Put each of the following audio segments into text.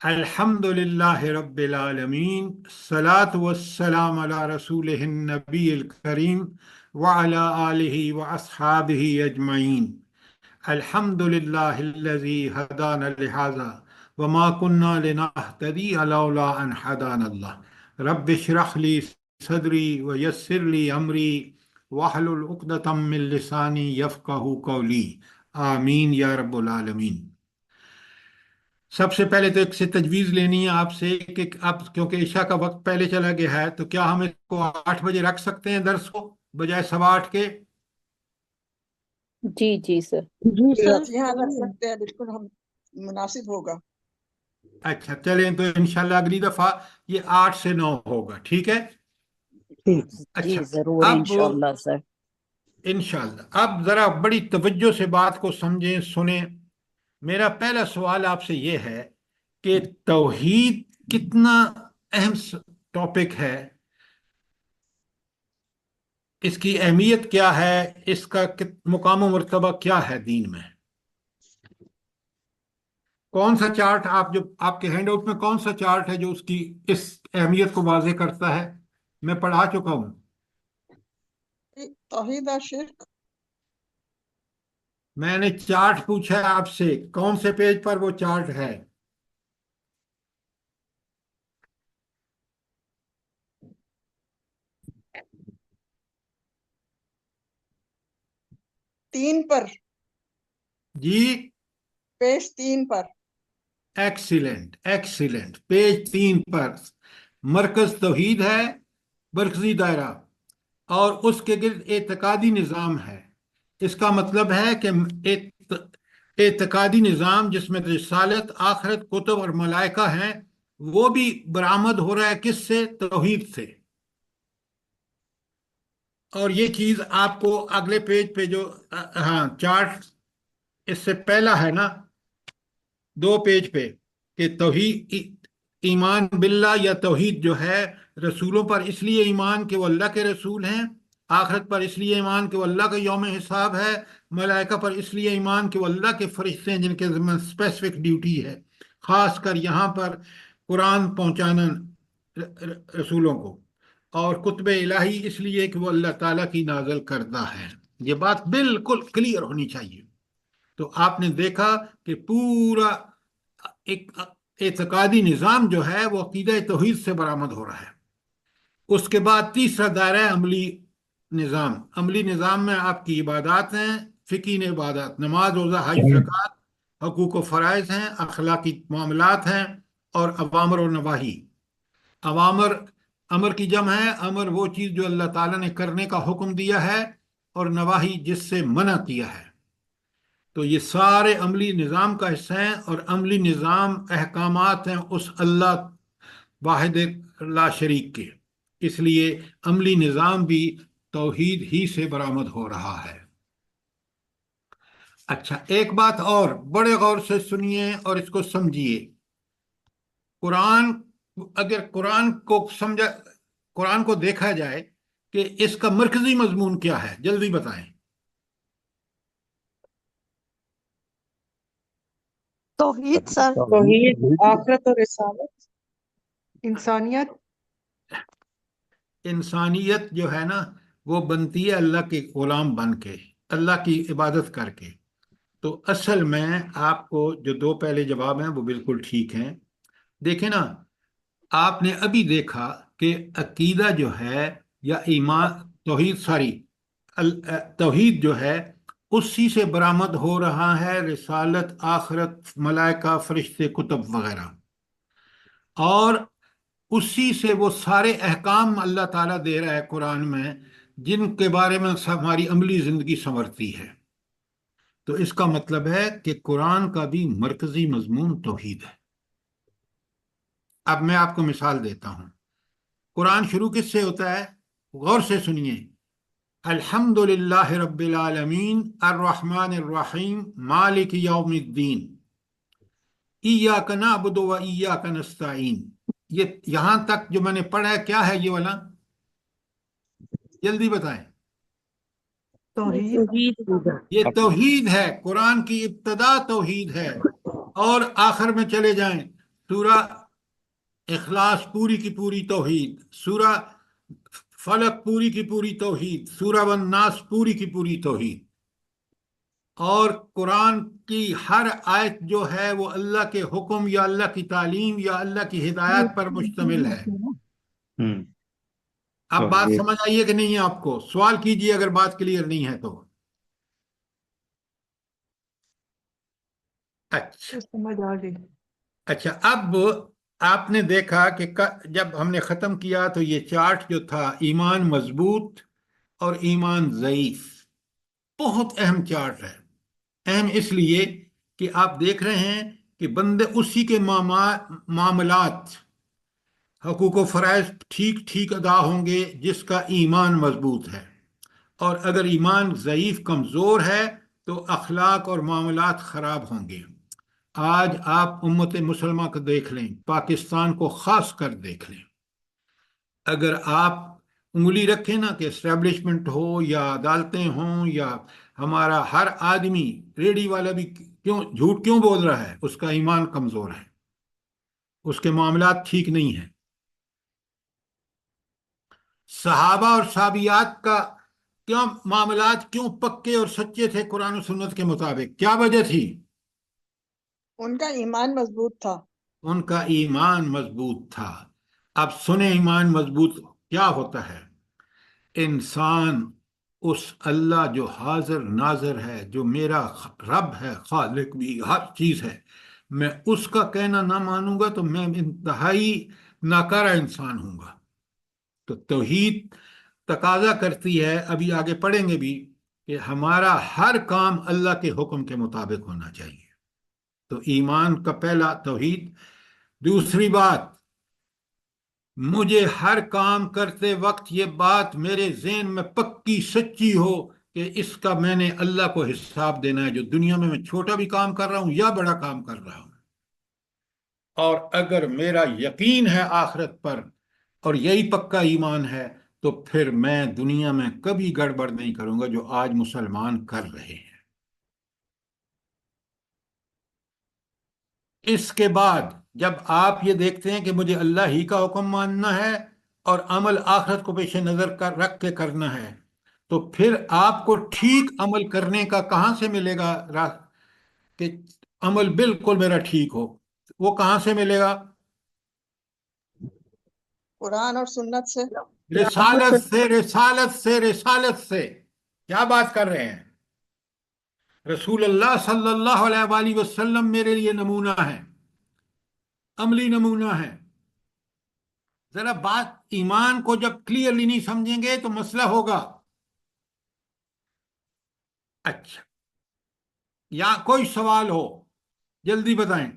الحمدللہ رب العالمین الصلاۃ والسلام علی رسولہ النبی الکریم وعلی آلہ واصحابہ اجمعین۔ الحمدللہ الذی ہدانا لہذا وما کنا لنہتدی لولا ان ہدانا اللہ۔ رب اشرح لی صدری ویسر لی امری واحلل عقدۃ من لسانی یفقہوا قولی، آمین یا رب العالمین۔ سب سے پہلے تو ایک سے تجویز لینی ہے آپ سے کہ اب کیونکہ عشاء کا وقت پہلے چلا گیا ہے تو کیا ہم اس کو 8 بجے رکھ سکتے ہیں درس کو بجائے 8:15 کے؟ جی جی سر۔ جی سر، جی ہاں رکھ سکتے ہیں، بالکل ہم مناسب ہوگا۔ اچھا چلیں، تو انشاءاللہ اگلی دفعہ یہ 8 سے 9 ہوگا، ٹھیک ہے؟ ٹھیک۔ جی اچھا، ضرور اب انشاءاللہ سر۔ انشاءاللہ اب ذرا بڑی توجہ سے بات کو سمجھیں، سنیں۔ میرا پہلا سوال آپ سے یہ ہے کہ توحید کتنا اہم ٹاپک ہے، اس کی اہمیت کیا ہے، اس کا مقام و مرتبہ کیا ہے دین میں؟ کون سا چارٹ جو آپ کے ہینڈ آؤٹ میں کون سا چارٹ ہے جو اس اہمیت کو واضح کرتا ہے؟ میں پڑھا چکا ہوں۔ توحید اور شرک۔ میں نے چارٹ پوچھا ہے آپ سے، کون سے پیج پر وہ چارٹ ہے؟ تین پر، جی پیج 3 پر۔ ایکسیلنٹ ایکسیلنٹ، پیج 3 پر مرکز توحید ہے، مرکزی دائرہ، اور اس کے گرد اعتقادی نظام ہے۔ اس کا مطلب ہے کہ اعتقادی نظام جس میں رسالت، آخرت، کتب اور ملائکہ ہیں، وہ بھی برآمد ہو رہا ہے کس سے؟ توحید سے۔ اور یہ چیز آپ کو اگلے پیج پہ جو ہاں چارٹ اس سے پہلا ہے نا، 2 پیج پہ، کہ توحید ایمان باللہ یا توحید جو ہے، رسولوں پر اس لیے ایمان کہ وہ اللہ کے رسول ہیں، آخرت پر اس لیے ایمان کہ وہ اللہ کا یوم حساب ہے، ملائکہ پر اس لیے ایمان کہ وہ اللہ کے فرشتے ہیں جن کے ذمہ اسپیسیفک ڈیوٹی ہے، خاص کر یہاں پر قرآن پہنچانا رسولوں کو، اور کتب الہی اس لیے کہ وہ اللہ تعالیٰ کی نازل کردہ ہے۔ یہ بات بالکل کلیئر ہونی چاہیے۔ تو آپ نے دیکھا کہ پورا ایک اعتقادی نظام جو ہے وہ عقیدہ توحید سے برآمد ہو رہا ہے۔ اس کے بعد تیسرا دائرہ ہے عملی نظام۔ عملی نظام میں آپ کی عبادات ہیں، فقہی عبادات، نماز، روزہ، حج، زکوٰۃ، حقوق و فرائض ہیں، اخلاقی معاملات ہیں، اور اوامر اور نواہی۔ امر کی جمع ہے، امر وہ چیز جو اللہ تعالیٰ نے کرنے کا حکم دیا ہے، اور نواہی جس سے منع کیا ہے۔ تو یہ سارے عملی نظام کا حصہ ہیں، اور عملی نظام احکامات ہیں اس اللہ واحد لا شریک کے، اس لیے عملی نظام بھی توحید ہی سے برآمد ہو رہا ہے۔ اچھا، ایک بات اور بڑے غور سے سنیے اور اس کو سمجھیے۔ اگر قرآن کو دیکھا جائے کہ اس کا مرکزی مضمون کیا ہے، جلدی بتائیں۔ توحید سر، توحید، آخرت اور رسالت، انسانیت۔ انسانیت جو ہے نا وہ بنتی ہے اللہ کے غلام بن کے، اللہ کی عبادت کر کے۔ تو اصل میں آپ کو جو 2 پہلے جواب ہیں وہ بالکل ٹھیک ہیں۔ دیکھیں نا، آپ نے ابھی دیکھا کہ عقیدہ جو ہے یا ایمان توحید جو ہے اسی سے برآمد ہو رہا ہے رسالت، آخرت، ملائکہ، فرشتے، کتب وغیرہ، اور اسی سے وہ سارے احکام اللہ تعالیٰ دے رہا ہے قرآن میں جن کے بارے میں ہماری عملی زندگی سنورتی ہے۔ تو اس کا مطلب ہے کہ قرآن کا بھی مرکزی مضمون توحید ہے۔ اب میں آپ کو مثال دیتا ہوں۔ قرآن شروع کس سے ہوتا ہے؟ غور سے سنیے۔ الحمد للہ رب العالمین الرحمن الرحیم مالک یوم الدین ایاک نعبد و ایاک نستعین۔ یہ یہاں تک جو میں نے پڑھا ہے کیا ہے یہ والا؟ جلدی بتائیں۔ توحید، یہ توحید ہے، قرآن کی ابتدا توحید ہے، اور آخر میں چلے جائیں سورہ اخلاص پوری کی پوری توحید، سورہ فلق پوری کی پوری توحید، سورہ والناس پوری کی پوری توحید، اور قرآن کی ہر آیت جو ہے وہ اللہ کے حکم یا اللہ کی تعلیم یا اللہ کی ہدایت پر مشتمل ہے۔ اب بات سمجھ آئیے کہ نہیں؟ آپ کو سوال کیجئے اگر بات کلیئر نہیں ہے تو۔ اچھا سمجھ آ گئی۔ اچھا، اب آپ نے دیکھا کہ جب ہم نے ختم کیا تو یہ چارٹ جو تھا ایمان مضبوط اور ایمان ضعیف، بہت اہم چارٹ ہے۔ اہم اس لیے کہ آپ دیکھ رہے ہیں کہ بندے اسی کے معاملات، حقوق و فرائض ٹھیک ٹھیک ادا ہوں گے جس کا ایمان مضبوط ہے، اور اگر ایمان ضعیف کمزور ہے تو اخلاق اور معاملات خراب ہوں گے۔ آج آپ امت مسلمہ کو دیکھ لیں، پاکستان کو خاص کر دیکھ لیں، اگر آپ انگلی رکھیں نا کہ اسٹیبلشمنٹ ہو یا عدالتیں ہوں یا ہمارا ہر آدمی، ریڈی والا بھی جھوٹ کیوں بول رہا ہے؟ اس کا ایمان کمزور ہے، اس کے معاملات ٹھیک نہیں ہیں۔ صحابہ اور صحابیات کا کیوں معاملات کیوں پکے اور سچے تھے قرآن و سنت کے مطابق؟ کیا وجہ تھی؟ ان کا ایمان مضبوط تھا۔ ان کا ایمان مضبوط تھا۔ اب سنیں ایمان مضبوط کیا ہوتا ہے۔ انسان اس اللہ جو حاضر ناظر ہے، جو میرا رب ہے، خالق بھی ہر چیز ہے، میں اس کا کہنا نہ مانوں گا تو میں انتہائی ناکارہ انسان ہوں گا۔ تو توحید تقاضا کرتی ہے، ابھی آگے پڑھیں گے بھی، کہ ہمارا ہر کام اللہ کے حکم کے مطابق ہونا چاہیے۔ تو ایمان کا پہلا توحید۔ دوسری بات، مجھے ہر کام کرتے وقت یہ بات میرے ذہن میں پکی سچی ہو کہ اس کا میں نے اللہ کو حساب دینا ہے، جو دنیا میں چھوٹا بھی کام کر رہا ہوں یا بڑا کام کر رہا ہوں۔ اور اگر میرا یقین ہے آخرت پر اور یہی پکا ایمان ہے تو پھر میں دنیا میں کبھی گڑبڑ نہیں کروں گا جو آج مسلمان کر رہے ہیں۔ اس کے بعد جب آپ یہ دیکھتے ہیں کہ مجھے اللہ ہی کا حکم ماننا ہے اور عمل آخرت کو پیش نظر رکھ کے کرنا ہے، تو پھر آپ کو ٹھیک عمل کرنے کا کہاں سے ملے گا کہ عمل بالکل میرا ٹھیک ہو؟ وہ کہاں سے ملے گا؟ قرآن اور سنت سے۔ رسالت سے، رسالت سے، رسالت سے۔ کیا بات کر رہے ہیں؟ رسول اللہ صلی اللہ علیہ وآلہ وسلم میرے لیے نمونہ ہے، عملی نمونہ ہے۔ ذرا بات ایمان کو جب کلیئرلی نہیں سمجھیں گے تو مسئلہ ہوگا۔ اچھا، یا کوئی سوال ہو جلدی بتائیں۔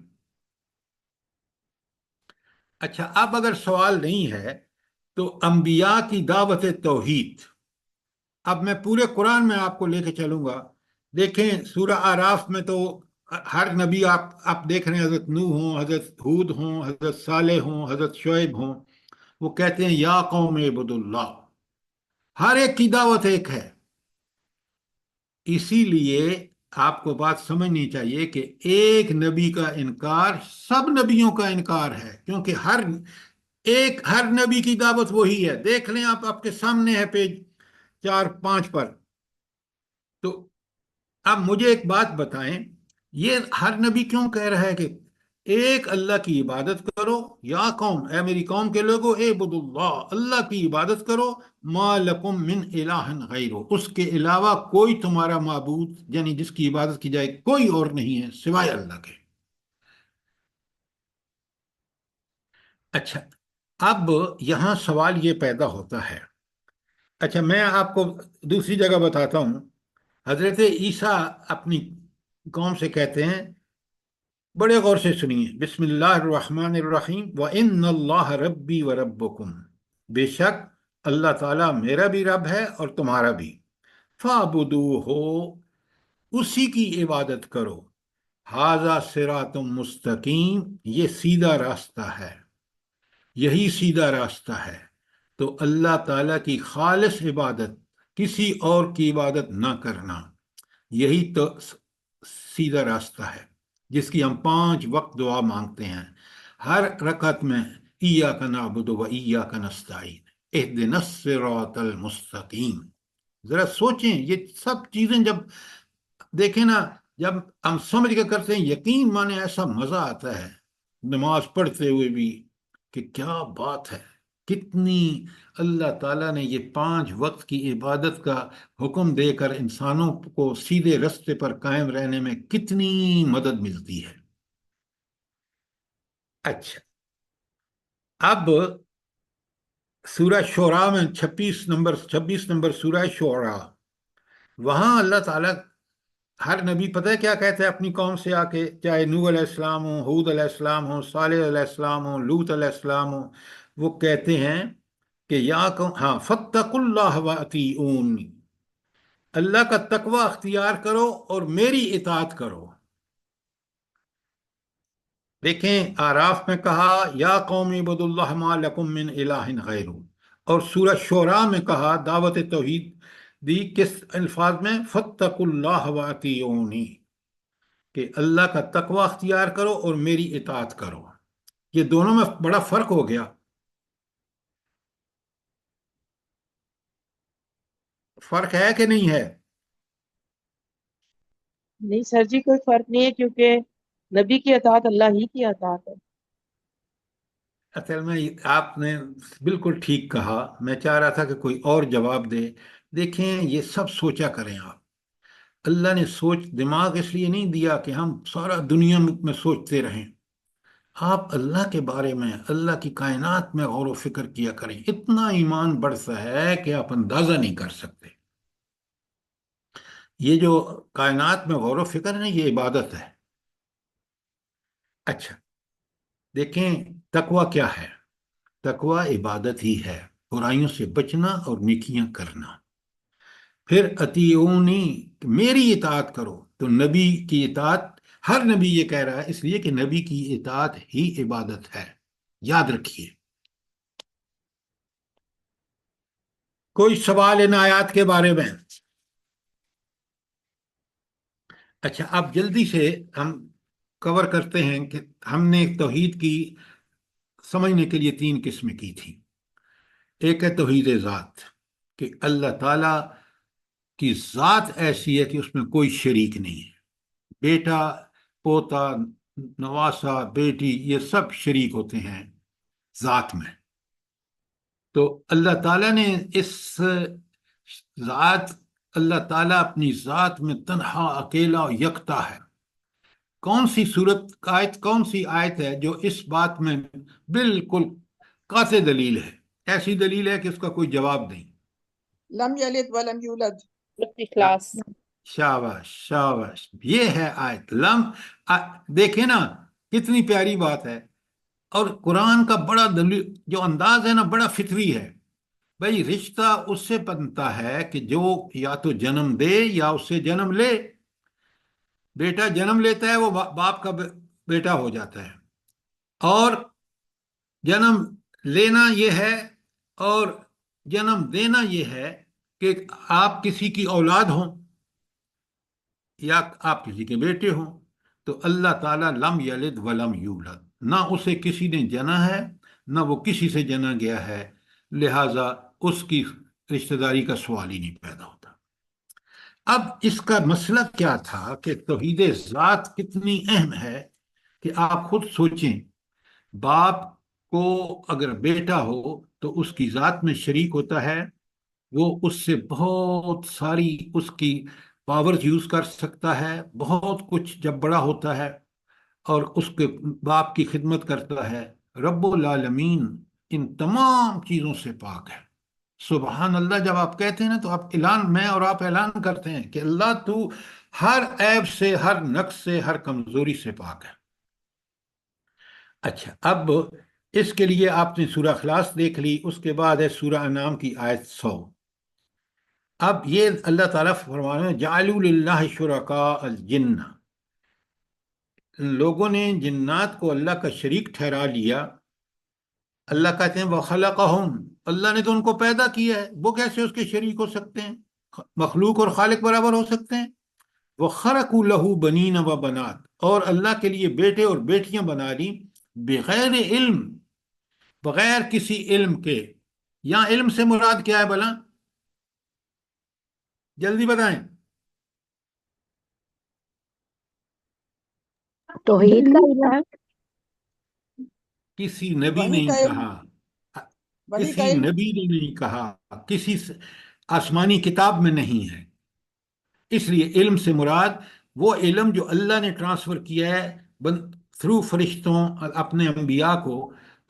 اچھا، اب اگر سوال نہیں ہے تو انبیاء کی دعوت توحید، اب میں پورے قرآن میں آپ کو لے کے چلوں گا۔ دیکھیں سورہ اعراف میں تو ہر نبی آپ دیکھ رہے ہیں، حضرت نوح ہوں، حضرت ہود ہوں، حضرت صالح ہوں، حضرت شعیب ہوں، وہ کہتے ہیں یا قوم اعبدوا اللہ۔ ہر ایک کی دعوت ایک ہے۔ اسی لیے آپ کو بات سمجھنی چاہیے کہ ایک نبی کا انکار سب نبیوں کا انکار ہے، کیونکہ ہر نبی کی دعوت وہی ہے۔ دیکھ لیں آپ کے سامنے ہے پیج 4-5 پر۔ تو اب مجھے ایک بات بتائیں، یہ ہر نبی کیوں کہہ رہا ہے کہ ایک اللہ کی عبادت کرو؟ یا قوم، اے میری قوم کے لوگوں، اعبدوا اللہ، اللہ کی عبادت کرو، ما لکم من الہ غیرہ، اس کے علاوہ کوئی تمہارا معبود، یعنی جس کی عبادت کی جائے، کوئی اور نہیں ہے سوائے اللہ کے۔ اچھا، اب یہاں سوال یہ پیدا ہوتا ہے، اچھا میں آپ کو دوسری جگہ بتاتا ہوں۔ حضرت عیسیٰ اپنی قوم سے کہتے ہیں، بڑے غور سے سنیے، بسم اللہ الرحمن الرحیم، وَإِنَّ اللَّهَ رَبِّي وَرَبُّكُمْ، بے شک اللہ تعالیٰ میرا بھی رب ہے اور تمہارا بھی، فَاعْبُدُوهُ، اسی کی عبادت کرو، ھذا صراط مستقیم، یہ سیدھا راستہ ہے، یہی سیدھا راستہ ہے۔ تو اللہ تعالیٰ کی خالص عبادت، کسی اور کی عبادت نہ کرنا، یہی تو سیدھا راستہ ہے جس کی ہم 5 وقت دعا مانگتے ہیں۔ ہر رکعت میں ایاک نعبد و ایاک نستعین اہدنا الصراط المستقیم. ذرا سوچیں، یہ سب چیزیں جب دیکھیں نا، جب ہم سمجھ کے کرتے ہیں، یقین مانے ایسا مزہ آتا ہے نماز پڑھتے ہوئے بھی کہ کیا بات ہے. کتنی اللہ تعالیٰ نے یہ 5 وقت کی عبادت کا حکم دے کر انسانوں کو سیدھے رستے پر قائم رہنے میں کتنی مدد ملتی ہے. اچھا، اب سورہ شعراء میں 26 نمبر سورہ شعراء، وہاں اللہ تعالیٰ ہر نبی پتہ ہے کیا کہتے ہیں اپنی قوم سے آ کے، چاہے نوح علیہ السلام ہو، ہود علیہ السلام ہو، صالح علیہ السلام ہو، لوط علیہ السلام ہو، وہ کہتے ہیں کہ یا ہاں فاتقوا اللہ واطیعون، اللہ کا تقوی اختیار کرو اور میری اطاعت کرو. دیکھیں اعراف میں کہا یا قوم اعبدوا اللہ ما لکم من الہ غیرہ، اور سورہ شعراء میں کہا دعوت توحید دی کس الفاظ میں؟ فاتقوا اللہ واطیعونی، کہ اللہ کا تقوی اختیار کرو اور میری اطاعت کرو. یہ دونوں میں بڑا فرق ہو گیا. فرق ہے کہ نہیں ہے؟ نہیں سر جی، کوئی فرق نہیں ہے، کیونکہ نبی کی اطاعت اللہ ہی کی اطاعت ہے. اصل میں آپ نے بالکل ٹھیک کہا، میں چاہ رہا تھا کہ کوئی اور جواب دے. دیکھیں یہ سب سوچا کریں آپ. اللہ نے دماغ اس لیے نہیں دیا کہ ہم سارا دنیا میں سوچتے رہیں. آپ اللہ کے بارے میں، اللہ کی کائنات میں غور و فکر کیا کریں. اتنا ایمان بڑھتا ہے کہ آپ اندازہ نہیں کر سکتے. یہ جو کائنات میں غور و فکر ہے نا، یہ عبادت ہے. اچھا دیکھیں تقوی کیا ہے؟ تقوی عبادت ہی ہے، برائیوں سے بچنا اور نیکیاں کرنا. پھر اطیعونی، میری اطاعت کرو. تو نبی کی اطاعت، ہر نبی یہ کہہ رہا ہے اس لیے کہ نبی کی اطاعت ہی عبادت ہے، یاد رکھیے. کوئی سوال ان آیات کے بارے میں؟ اچھا اب جلدی سے ہم کور کرتے ہیں کہ ہم نے توحید کی سمجھنے کے لیے 3 قسمیں کی تھی. ایک ہے توحید ذات، کہ اللہ تعالیٰ کی ذات ایسی ہے کہ اس میں کوئی شریک نہیں ہے. بیٹا، پوتا، نواسا، بیٹی، یہ سب شریک ہوتے ہیں ذات میں. تو اللہ تعالیٰ نے اس ذات، اللہ تعالیٰ اپنی ذات میں تنہا، اکیلا، یکتا ہے. کون سی کون سی آیت ہے جو اس بات میں بالکل قاطع دلیل ہے؟ ایسی دلیل ہے کہ اس کا کوئی جواب نہیں. لم یلد ولم یولد. اخلاص. شاباش شاباش، یہ ہے آیت. دیکھیں نا کتنی پیاری بات ہے. اور قرآن کا بڑا جو انداز ہے نا، بڑا فطری ہے. بھائی رشتہ اس سے بنتا ہے کہ جو یا تو جنم دے یا اس سے جنم لے. بیٹا جنم لیتا ہے، وہ باپ کا بیٹا ہو جاتا ہے. اور جنم لینا یہ ہے اور جنم دینا یہ ہے کہ آپ کسی کی اولاد ہوں یا آپ کسی کے بیٹے ہوں. تو اللہ تعالیٰ لم یلد ولم یولد، نہ اسے کسی نے جنا ہے نہ وہ کسی سے جنا گیا ہے، لہذا اس کی رشتہ داری کا سوال ہی نہیں پیدا ہوتا. اب اس کا مسئلہ کیا تھا کہ توحید ذات کتنی اہم ہے کہ آپ خود سوچیں. باپ کو اگر بیٹا ہو تو اس کی ذات میں شریک ہوتا ہے، وہ اس سے بہت ساری اس کی پاورز یوز کر سکتا ہے، بہت کچھ جب بڑا ہوتا ہے، اور اس کے باپ کی خدمت کرتا ہے. رب العالمین ان تمام چیزوں سے پاک ہے. سبحان اللہ جب آپ کہتے ہیں نا، تو آپ میں اور آپ اعلان کرتے ہیں کہ اللہ تو ہر عیب سے، ہر نقص سے، ہر کمزوری سے پاک ہے. اچھا اب اس کے لیے آپ نے سورہ اخلاص دیکھ لی، اس کے بعد ہے سورہ انعام کی آیت 100. اب یہ اللہ تعالیٰ فرما رہے ہیں جعلوا للہ شرکاء الجن، لوگوں نے جنات کو اللہ کا شریک ٹھہرا لیا. اللہ کہتے ہیں وَخَلَقَهُمْ، اللہ نے تو ان کو پیدا کیا ہے، وہ کیسے اس کے شریک ہو سکتے ہیں؟ مخلوق اور خالق برابر ہو سکتے ہیں؟ وَخَرَقُوا لَهُ بَنِينَ وَبَنَاتٍ، اور اللہ کے لیے بیٹے اور بیٹیاں بنا لی. بغیر علم، بغیر کسی علم کے. یہاں علم سے مراد کیا ہے بلا؟ جلدی بتائیں. توحید کا علم ہے. کسی نبی وحی کا نہیں علم، کہا، وحی کا کسی علم. نبی نے نہیں کہا، کسی آسمانی کتاب میں نہیں ہے. اس لیے علم سے مراد وہ علم جو اللہ نے ٹرانسفر کیا ہے تھرو فرشتوں اپنے انبیاء کو.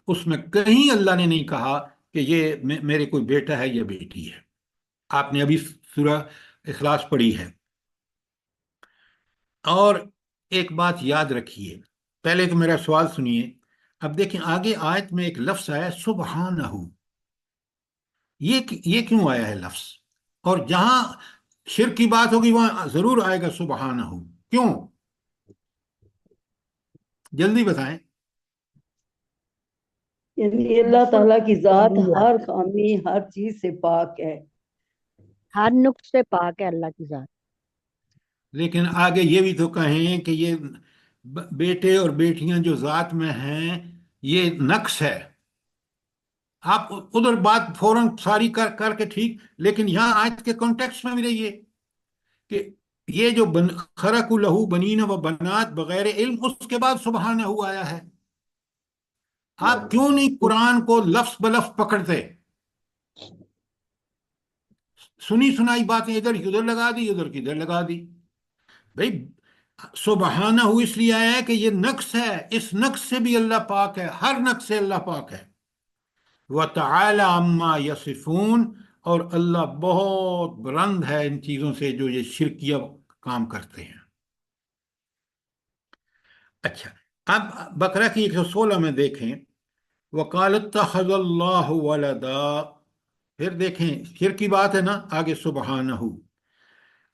اس میں کہیں اللہ نے نہیں کہا کہ یہ میرے کوئی بیٹا ہے یا بیٹی ہے. آپ نے ابھی سورہ اخلاص پڑھی ہے. اور ایک بات یاد رکھیے، پہلے تو میرا سوال سنیے. اب دیکھیں آگے آیت میں ایک لفظ آیا سبحانہ. یہ کیوں آیا ہے لفظ؟ اور جہاں شرک کی بات ہوگی وہاں ضرور آئے گا سبحانہ. کیوں؟ جلدی بتائیں. یعنی اللہ تعالیٰ کی ذات ہر خامی ہر چیز سے پاک ہے. ہر نقص سے پاک ہے اللہ کی ذات. لیکن آگے یہ بھی تو کہیں کہ یہ بیٹے اور بیٹیاں جو ذات میں ہیں یہ نقص ہے. آپ ادھر بات فوراً ساری کر کر کے ٹھیک، لیکن یہاں آیت کے کانٹیکسٹ میں بھی رہیے کہ یہ جو خرق لہو بنین و بنات بغیر علم، اس کے بعد سبحانہ آیا ہے. آپ کیوں نہیں قرآن کو لفظ بلفظ پکڑتے؟ سنی سنائی باتیں ادھر کی ادھر لگا دی، ادھر کی ادھر لگا دی. بھائی سبحانہ اس لیے آیا ہے کہ یہ نقص ہے، اس نقص سے بھی اللہ پاک ہے، ہر نقص سے اللہ پاک ہے. وَتَعَالَى عَمَّا يَصِفُونَ، اور اللہ بہت بلند ہے ان چیزوں سے جو یہ شرکیہ کام کرتے ہیں. اچھا، اب بقرہ کی 116 میں دیکھیں وَقَالَ اتَّخَذَ اللَّهُ وَلَدًا. پھر دیکھیں شرک کی بات ہے نا، آگے سبحانہ.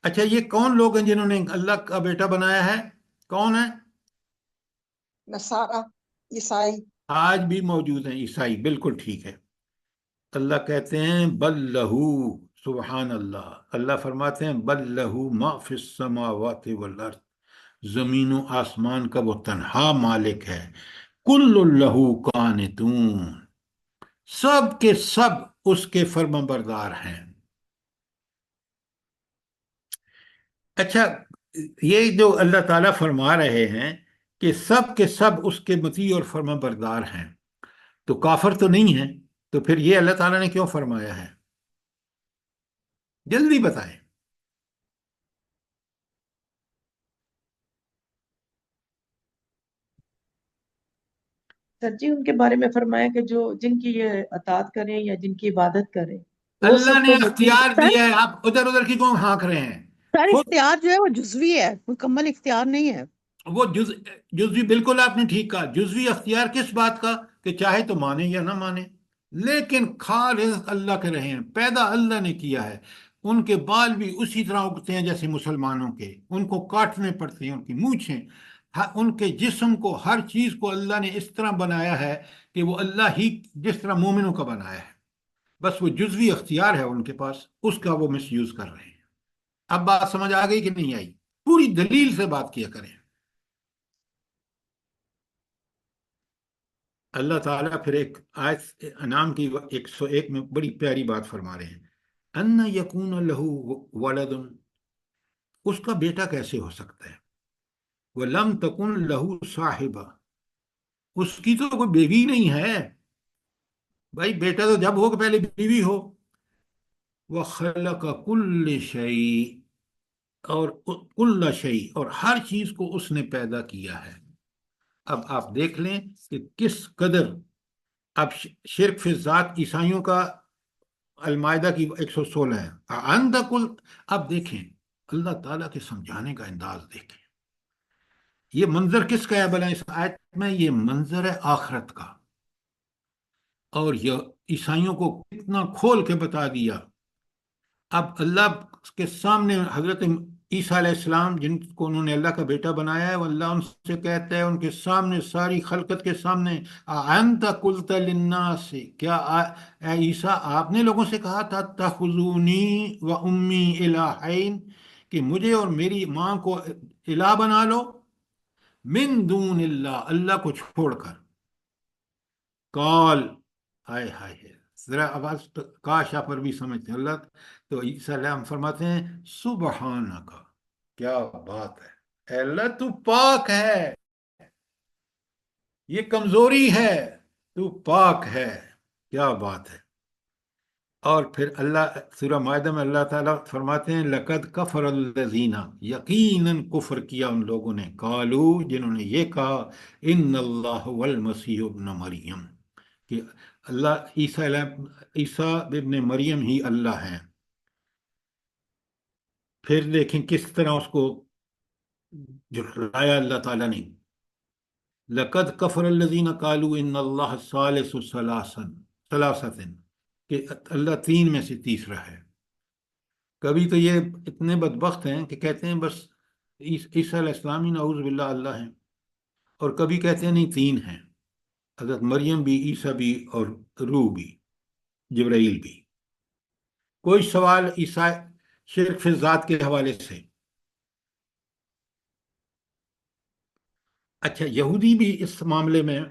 اچھا یہ کون لوگ ہیں جنہوں نے اللہ کا بیٹا بنایا ہے؟ کون ہے؟ نصارہ، عیسائی. آج بھی موجود ہیں عیسائی، بالکل ٹھیک ہے. اللہ کہتے ہیں بل لہو، سبحان اللہ. اللہ فرماتے ہیں بل لہو ما فی السماوات والارض، زمین و آسمان کا وہ تنہا مالک ہے. کل لہو قانتون، سب کے سب اس کے فرما بردار ہیں. اچھا یہ جو اللہ تعالیٰ فرما رہے ہیں کہ سب کے سب اس کے مطیع اور فرما بردار ہیں، تو کافر تو نہیں ہے، تو پھر یہ اللہ تعالیٰ نے کیوں فرمایا ہے؟ جلدی بتائیں. سر جی ان کے بارے میں فرمایا کہ جو جن کی یہ اطاعت کریں یا جن کی عبادت کریں وہ اللہ سب نے کو مطیع. اختیار دیا ہے، آپ ادھر ادھر کی کیوں ہانک رہے ہیں؟ سر خود اختیار جو ہے وہ جزوی ہے، مکمل اختیار نہیں ہے. وہ جزوی، بالکل آپ نے ٹھیک کہا. جزوی اختیار کس بات کا؟ کہ چاہے تو مانے یا نہ مانے، لیکن کھا رزق اللہ کے رہے ہیں، پیدا اللہ نے کیا ہے. ان کے بال بھی اسی طرح اگتے ہیں جیسے مسلمانوں کے، ان کو کاٹنے پڑتے ہیں، ان کی مونچھیں، ان کے جسم کو، ہر چیز کو اللہ نے اس طرح بنایا ہے کہ وہ اللہ ہی جس طرح مومنوں کا بنایا ہے. بس وہ جزوی اختیار ہے ان کے پاس، اس کا وہ مس یوز کر رہے ہیں. اب بات سمجھ آ گئی کہ نہیں آئی؟ پوری دلیل سے بات کیا کریں. اللہ تعالیٰ پھر ایک آیت انعام کی 101 میں بڑی پیاری بات فرما رہے ہیں، ان یکون لہو ولد، اس کا بیٹا کیسے ہو سکتا ہے؟ ولم تکن لہو صاحبہ، اس کی تو کوئی بیوی نہیں ہے. بھائی بیٹا تو جب ہو کہ پہلے بیوی ہو. وخلق کل شیء، اور کل شیء، اور ہر چیز کو اس نے پیدا کیا ہے. اب آپ دیکھ لیں کہ کس قدر، اب شرک فی ذات عیسائیوں کا المائدہ کی 116 ہے. اب دیکھیں اللہ تعالیٰ کے سمجھانے کا انداز دیکھیں. یہ منظر کس کا ہے بلا اس آیت میں؟ یہ منظر ہے آخرت کا. اور یہ عیسائیوں کو کتنا کھول کے بتا دیا. اب اللہ کے سامنے حضرت عیسیٰ علیہ السلام جن کو انہوں نے اللہ کا بیٹا بنایا ہے، وہ اللہ ان سے کہتا ہے ان کے سامنے، ساری خلقت کے سامنے، انت قلت للناس، کیا اے عیسیٰ آپ نے لوگوں سے کہا تھا تخذونی و امی الہین، کہ مجھے اور میری ماں کو الہ بنا لو، من دون اللہ، اللہ کو چھوڑ کر. قال، ہائے ہائے، ذرا آواز کاش آپ عربی سمجھتے ہیں اللہ، تو عیسیٰ علیہ السلام فرماتے ہیں سبحانک، کیا بات ہے، اے اللہ تو پاک ہے، یہ کمزوری ہے، تو پاک ہے، کیا بات ہے۔ اور پھر اللہ سورہ مائدہ میں اللہ تعالیٰ فرماتے ہیں لقد کفر الذین، یقیناً کفر کیا ان لوگوں نے، قالو، جنہوں نے یہ کہا ان اللہ والمسیح ابن مریم، کہ اللہ عیسیٰ ابن مریم ہی اللہ ہیں۔ پھر دیکھیں کس طرح اس کو جھٹلایا اللہ تعالیٰ نے، لقد کفر الذین قالوا ان اللہ ثالث ثلاثۃ، کہ اللہ تین میں سے تیسرا ہے۔ کبھی تو یہ اتنے بدبخت ہیں کہ کہتے ہیں بس عیسیٰ علیہ السلام ہی نعوذ باللہ اللہ ہیں، اور کبھی کہتے ہیں نہیں تین ہیں، حضرت مریم بھی، عیسیٰ بھی، اور روح بھی، جبرائیل بھی۔ کوئی سوال عیسیٰ شرک فی الذات کے حوالے سے؟ اچھا، یہودی بھی اس معاملے میں،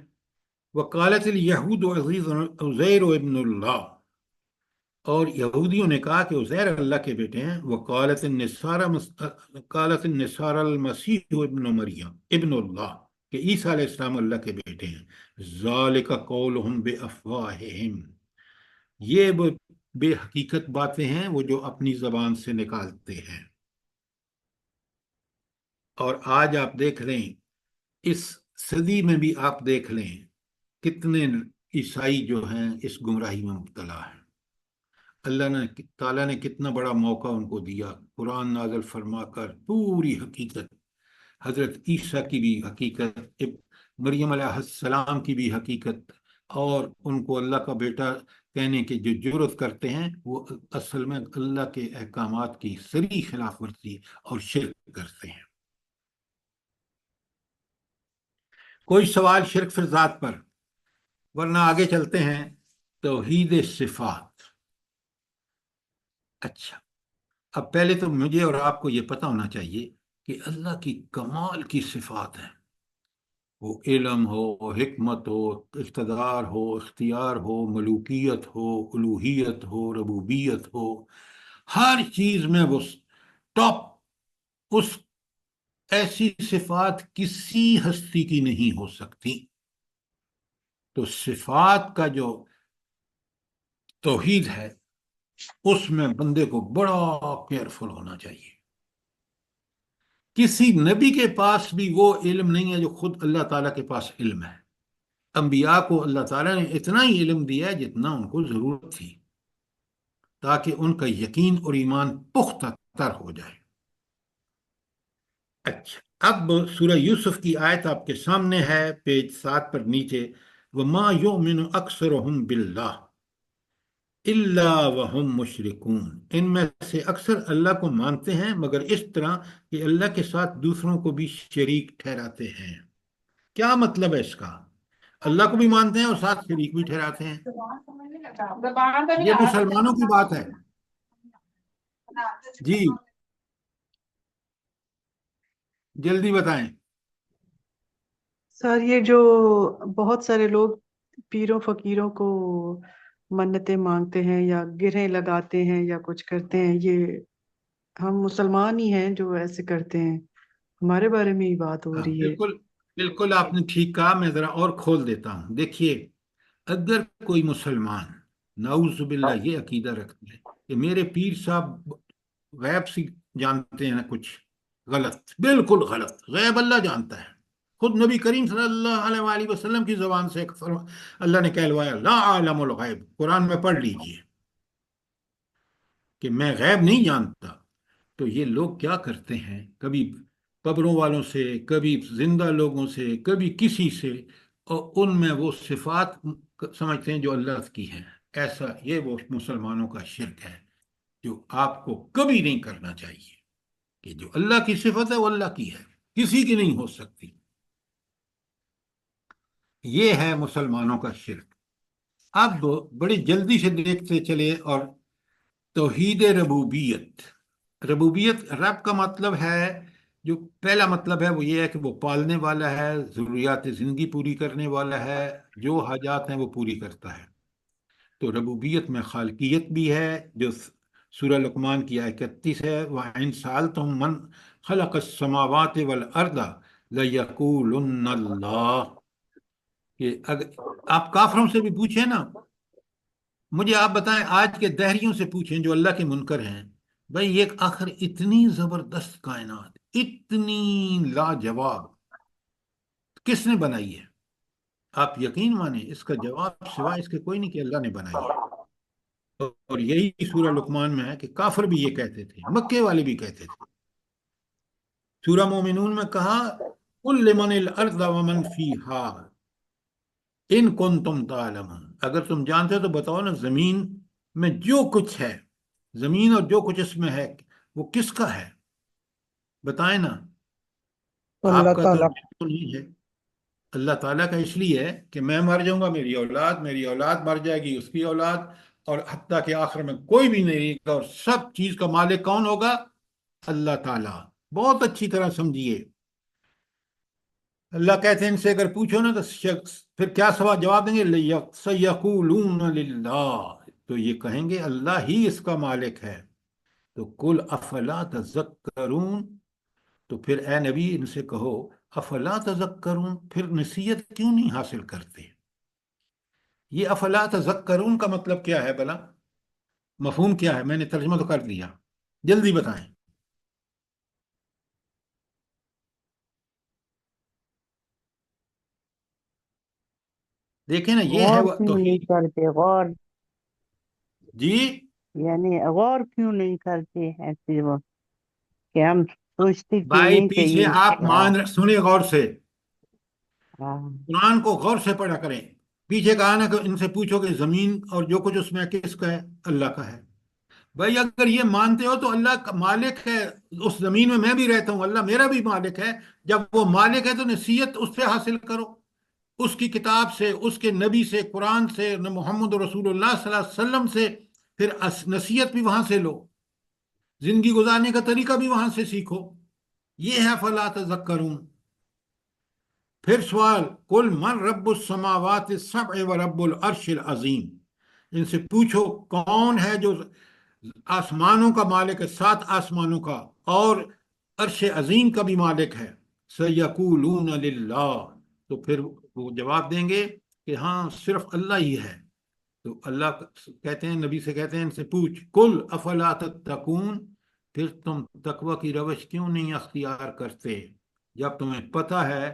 وقالت الیہود عزیر ابن اللہ، اور یہودیوں نے کہا کہ عزیر اللہ کے بیٹے ہیں، وقالت النصارى المسیح ابن اللہ، کہ عیسیٰ علیہ السلام اللہ کے بیٹے ہیں، ذالک قولہم بافواہہم، یہ وہ بے حقیقت باتیں ہیں وہ جو اپنی زبان سے نکالتے ہیں۔ اور آج آپ دیکھ لیں، اس صدی میں بھی آپ دیکھ لیں کتنے عیسائی جو ہیں اس گمراہی میں مبتلا ہیں۔ اللہ تعالیٰ نے کتنا بڑا موقع ان کو دیا، قرآن نازل فرما کر پوری حقیقت، حضرت عیسیٰ کی بھی حقیقت، مریم علیہ السلام کی بھی حقیقت، اور ان کو اللہ کا بیٹا کہنے کے جو جرت کرتے ہیں وہ اصل میں اللہ کے احکامات کی صریح خلاف ورزی اور شرک کرتے ہیں۔ کوئی سوال شرک فی ذات پر؟ ورنہ آگے چلتے ہیں توحید صفات۔ اچھا، اب پہلے تو مجھے اور آپ کو یہ پتہ ہونا چاہیے کہ اللہ کی کمال کی صفات ہیں، وہ علم ہو، حکمت ہو، اقتدار ہو، اختیار ہو، ملوکیت ہو، الوہیت ہو، ربوبیت ہو، ہر چیز میں وہ ٹاپ، اس ایسی صفات کسی ہستی کی نہیں ہو سکتی۔ تو صفات کا جو توحید ہے اس میں بندے کو بڑا کیئرفل ہونا چاہیے۔ کسی نبی کے پاس بھی وہ علم نہیں ہے جو خود اللہ تعالیٰ کے پاس علم ہے۔ انبیاء کو اللہ تعالیٰ نے اتنا ہی علم دیا ہے جتنا ان کو ضرورت تھی، تاکہ ان کا یقین اور ایمان پختہ تر ہو جائے۔ اچھا، اب سورہ یوسف کی آیت آپ کے سامنے ہے، پیج 7 پر نیچے، وَمَا يُؤْمِنُ أَكْثَرُهُمْ بِاللَّهِ إِلَّا وَهُمْ مُشْرِكُونَ، ان میں سے اکثر اللہ کو مانتے ہیں مگر اس طرح کہ اللہ کے ساتھ دوسروں کو بھی شریک ٹھہراتے ہیں۔ کیا مطلب ہے اس کا؟ اللہ کو بھی مانتے ہیں اور ساتھ شریک بھی ٹھہراتے ہیں۔ یہ مسلمانوں کی بات ہے جی، جلدی بتائیں۔ سر یہ جو بہت سارے لوگ پیروں فقیروں کو منتیں مانگتے ہیں یا گرہیں لگاتے ہیں یا کچھ کرتے ہیں، یہ ہم مسلمان ہی ہیں جو ایسے کرتے ہیں، ہمارے بارے میں ہی بات ہو ہاں، رہی ہے۔ بالکل بالکل آپ نے ٹھیک کہا، میں ذرا اور کھول دیتا ہوں۔ دیکھیے، اگر کوئی مسلمان نعوذ باللہ یہ عقیدہ رکھتے ہیں کہ میرے پیر صاحب غیب سے جانتے ہیں کچھ، غلط، بالکل غلط، غیب اللہ جانتا ہے۔ خود نبی کریم صلی اللہ علیہ وآلہ وسلم کی زبان سے اللہ نے کہلوایا لا عالم الغیب، قرآن میں پڑھ لیجئے کہ میں غیب نہیں جانتا۔ تو یہ لوگ کیا کرتے ہیں، کبھی قبروں والوں سے، کبھی زندہ لوگوں سے، کبھی کسی سے، اور ان میں وہ صفات سمجھتے ہیں جو اللہ کی ہیں۔ ایسا یہ وہ مسلمانوں کا شرک ہے جو آپ کو کبھی نہیں کرنا چاہیے، کہ جو اللہ کی صفت ہے وہ اللہ کی ہے، کسی کی نہیں ہو سکتی۔ یہ ہے مسلمانوں کا شرک۔ اب بڑی جلدی سے دیکھتے چلے، اور توحید ربوبیت، ربوبیت رب کا مطلب ہے جو پہلا مطلب ہے وہ یہ ہے کہ وہ پالنے والا ہے، ضروریات زندگی پوری کرنے والا ہے، جو حاجات ہیں وہ پوری کرتا ہے۔ تو ربوبیت میں خالقیت بھی ہے، جو سورہ لقمان کی آیت 31 ہے، وَإِن سَأَلْتُم مَّن خَلَقَ السَّمَاوَاتِ وَالْأَرْضَ لَيَقُولُنَّ اللَّهُ، کہ اگر آپ کافروں سے بھی پوچھیں نا، مجھے آپ بتائیں، آج کے دہریوں سے پوچھیں جو اللہ کے منکر ہیں، بھائی یہ آخر اتنی زبردست کائنات، اتنی لاجواب، کس نے بنائی ہے؟ آپ یقین مانیں اس کا جواب سوائے اس کے کوئی نہیں کہ اللہ نے بنائی ہے۔ اور یہی سورہ لقمان میں ہے کہ کافر بھی یہ کہتے تھے، مکے والے بھی کہتے تھے۔ سورہ مومنون میں کہا قُل لِمَنِ الْأَرْضَ وَمَنْ فِيهَا ان کنتم تعلمون، اگر تم جانتے ہو تو بتاؤ نا، زمین میں جو کچھ ہے، زمین اور جو کچھ اس میں ہے وہ کس کا ہے؟ بتائیں نا۔ اللہ آپ کا تعالیٰ تو نہیں ہے، اللہ تعالیٰ کا اس لیے ہے کہ میں مر جاؤں گا، میری اولاد مر جائے گی، اس کی اولاد، اور حتیٰ کہ آخر میں کوئی بھی نہیں رہے گا، اور سب چیز کا مالک کون ہوگا؟ اللہ تعالیٰ۔ بہت اچھی طرح سمجھیے۔ اللہ کہتے ہیں ان سے اگر پوچھو نا تو پھر کیا سوال جواب دیں گے؟ سَيَقُولُونَ لِلَّهِ، تو یہ کہیں گے اللہ ہی اس کا مالک ہے۔ تو قُلْ أَفَلَا تَذَكَّرُونَ، تو پھر اے نبی ان سے کہو افلا تذکرون، پھر نصیحت کیوں نہیں حاصل کرتے؟ یہ افلا تذکرون کا مطلب کیا ہے بلا؟ مفہوم کیا ہے؟ میں نے ترجمہ تو کر دیا، جلدی بتائیں۔ دیکھیں نا، یہ ہے غور وہ کیوں نہیں توحید۔ کرتے؟ غور جی یعنی غور کیوں نہیں کرتے ہیں پھر وہ، کہ ہم سوچتے کیوں بھائی نہیں کہ پیچھے یہ آپ کیا؟ سنیں غور سے، ہاں، قرآن کو غور سے پڑھا کریں۔ پیچھے کہا نا کہ ان سے پوچھو کہ زمین اور جو کچھ اس میں ہے کس کا ہے؟ اللہ کا ہے۔ بھائی اگر یہ مانتے ہو تو اللہ کا مالک ہے، اس زمین میں بھی رہتا ہوں، اللہ میرا بھی مالک ہے۔ جب وہ مالک ہے تو نصیحت اس سے حاصل کرو، اس کی کتاب سے، اس کے نبی سے، قرآن سے، محمد رسول اللہ صلی اللہ علیہ وسلم سے، پھر نصیحت بھی وہاں سے لو، زندگی گزارنے کا طریقہ بھی وہاں سے سیکھو۔ یہ ہے فلا تذکرون۔ پھر سوال قل من رب السماوات السبع و رب العرش العظیم، ان سے پوچھو کون ہے جو آسمانوں کا مالک ہے، 7 آسمانوں کا، اور عرش عظیم کا بھی مالک ہے۔ سیقولون للہ، تو پھر وہ جواب دیں گے کہ ہاں صرف اللہ ہی ہے۔ تو اللہ کہتے ہیں، نبی سے کہتے ہیں ان سے پوچھ قل افلا تتقون، پھر تم تقوی کی روش کیوں نہیں اختیار کرتے جب تمہیں پتہ ہے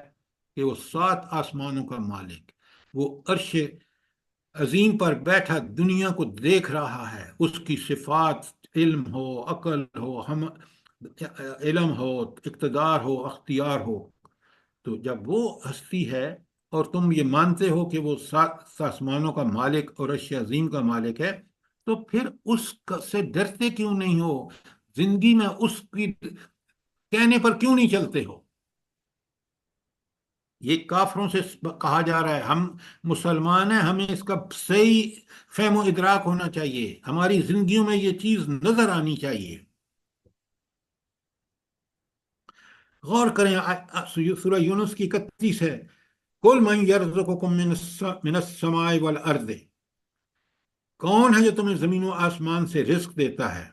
کہ وہ 7 آسمانوں کا مالک، وہ عرش عظیم پر بیٹھا دنیا کو دیکھ رہا ہے، اس کی صفات، علم ہو، عقل ہو، علم ہو، اقتدار ہو، اختیار ہو۔ تو جب وہ ہستی ہے اور تم یہ مانتے ہو کہ وہ 7 آسمانوں کا مالک اور عرش عظیم کا مالک ہے، تو پھر اس سے ڈرتے کیوں نہیں ہو؟ زندگی میں اس کی کہنے پر کیوں نہیں چلتے ہو؟ یہ کافروں سے کہا جا رہا ہے، ہم مسلمان ہیں، ہمیں اس کا صحیح فہم و ادراک ہونا چاہیے، ہماری زندگیوں میں یہ چیز نظر آنی چاہیے۔ غور کریں، سورہ یونس کی 31 ہے، قل من یرزقکم من السماء والارض، کون ہے جو تمہیں زمین و آسمان سے رزق دیتا ہے؟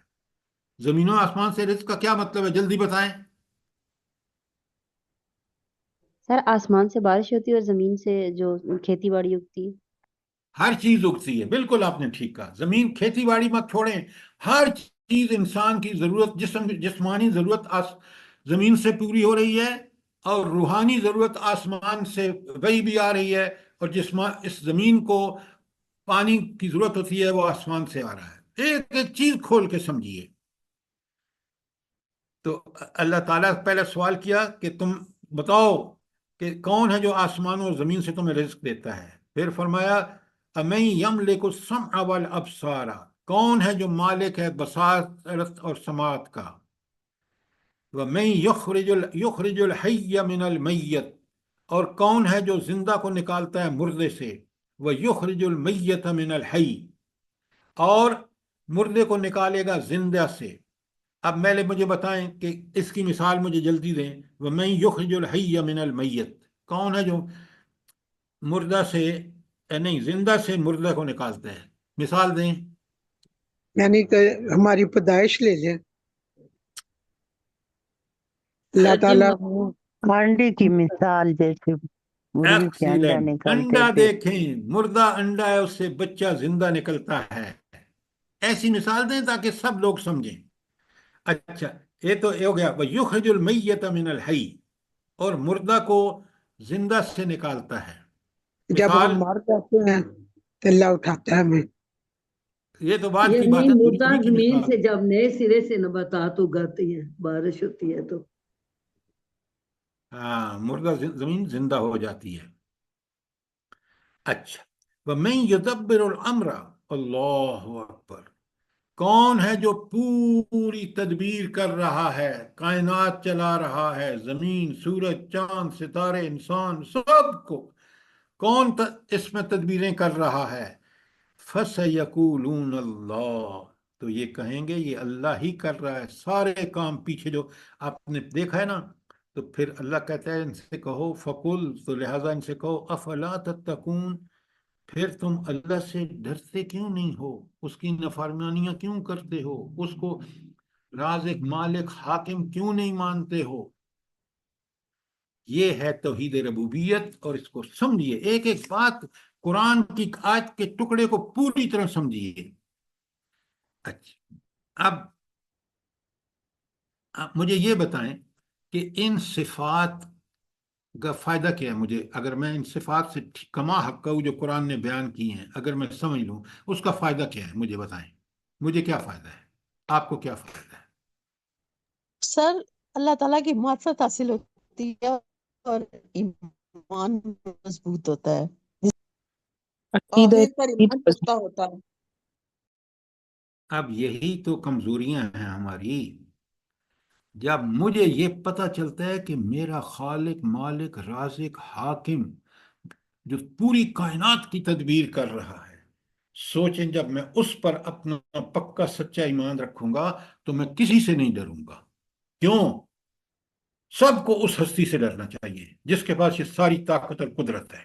زمین و آسمان سے رزق کا کیا مطلب ہے؟ جلدی بتائیں۔ سر آسمان سے بارش ہوتی ہے اور زمین سے جو کھیتی باڑی اگتی ہے۔ ہر چیز اگتی ہے، بالکل آپ نے ٹھیک کہا۔ زمین، کھیتی باڑی مت چھوڑیں، ہر چیز انسان کی ضرورت، جسمانی ضرورت زمین سے پوری ہو رہی ہے، اور روحانی ضرورت آسمان سے وہی بھی آ رہی ہے، اور اس زمین کو پانی کی ضرورت ہوتی ہے وہ آسمان سے آ رہا ہے۔ ایک ایک چیز کھول کے سمجھیے۔ تو اللہ تعالیٰ پہلے سوال کیا کہ تم بتاؤ کہ کون ہے جو آسمان اور زمین سے تمہیں رزق دیتا ہے؟ پھر فرمایا اَمَن یملک السمع والابصار، کون ہے جو مالک ہے بصارت اور سماعت کا؟ وَمَن یخرج الحی من المیت، اور کون ہے جو زندہ کو نکالتا ہے مردے سے؟ وَیخرج المیت من الحی، اور مردے کو نکالے گا زندہ سے۔ اب میلے مجھے بتائیں کہ اس کی مثال مجھے جلدی دیں. وَمَن يُخْرِجُ الْحَيَّ مِنَ الْمَيِّتِ، کون ہے جو مردہ سے نہیں زندہ سے مردہ کو نکالتا ہے؟ مثال دیں. یعنی کہ ہماری پیدائش لے لیں، اللہ جی تعالیٰ وہ انڈے کی مثال جیسے مرغی کے انڈا ایکسیلنٹ. نکالتے انڈا تھے. دیکھیں، مردہ انڈا ہے، اس سے بچہ زندہ نکلتا ہے. ایسی مثال دیں تاکہ سب لوگ سمجھیں. اچھا، یہ تو یہ ہو گیا. وَيُخْرِجُ الْمَيِّتَ مِنَ الْحَيِّ، اور مردہ کو زندہ سے نکالتا ہے. جب مثال، ہم مر جاتے ہیں تو اللہ اٹھاتا ہے ہمیں. یہ تو بعد کی یعنی بات ہے، مردہ دنیا کی زمین مثال. سے جب نئے سرے سے نباتات اگاتی ہیں، بارش ہوتی ہے تو ہاں، مردہ زمین زندہ ہو جاتی ہے. اچھا، وَمَن يُدَبِّرُ الْأَمْرَ، اللہ اکبر. کون ہے جو پوری تدبیر کر رہا ہے، کائنات چلا رہا ہے، زمین، سورج، چاند، ستارے، انسان، سب کو کون اس میں تدبیریں کر رہا ہے؟ فَسَيَقُولُونَ اللَّهُ، تو یہ کہیں گے یہ اللہ ہی کر رہا ہے سارے کام پیچھے جو آپ نے دیکھا ہے نا. تو پھر اللہ کہتا ہے ان سے کہو فقل، تو لہٰذا ان سے کہو افلا تتقون، پھر تم اللہ سے ڈرتے کیوں نہیں ہو، اس کی نافرمانیاں کیوں کرتے ہو، اس کو رازق مالک حاکم کیوں نہیں مانتے ہو. یہ ہے توحید ربوبیت، اور اس کو سمجھیے، ایک ایک بات قرآن کی آیت کے ٹکڑے کو پوری طرح سمجھیے. اچھا، اب مجھے یہ بتائیں کہ ان صفات کا فائدہ کیا ہے مجھے، اگر میں ان صفات سے کما حق جو قرآن نے بیان کی ہیں اگر میں سمجھ لوں، اس کا فائدہ کیا ہے مجھے بتائیں. مجھے کیا فائدہ ہے، آپ کو کیا فائدہ ہے؟ سر اللہ تعالیٰ کی معرفت حاصل ہوتی ہے اور ایمان مضبوط ہوتا ہے، عقیدہ توحید پر توحید ایمان پر پختہ ہوتا ہے. اب یہی تو کمزوریاں ہیں ہماری. جب مجھے یہ پتہ چلتا ہے کہ میرا خالق مالک رازق حاکم جو پوری کائنات کی تدبیر کر رہا ہے، سوچیں جب میں اس پر اپنا پکا سچا ایمان رکھوں گا تو میں کسی سے نہیں ڈروں گا. کیوں؟ سب کو اس ہستی سے ڈرنا چاہیے جس کے پاس یہ ساری طاقت اور قدرت ہے.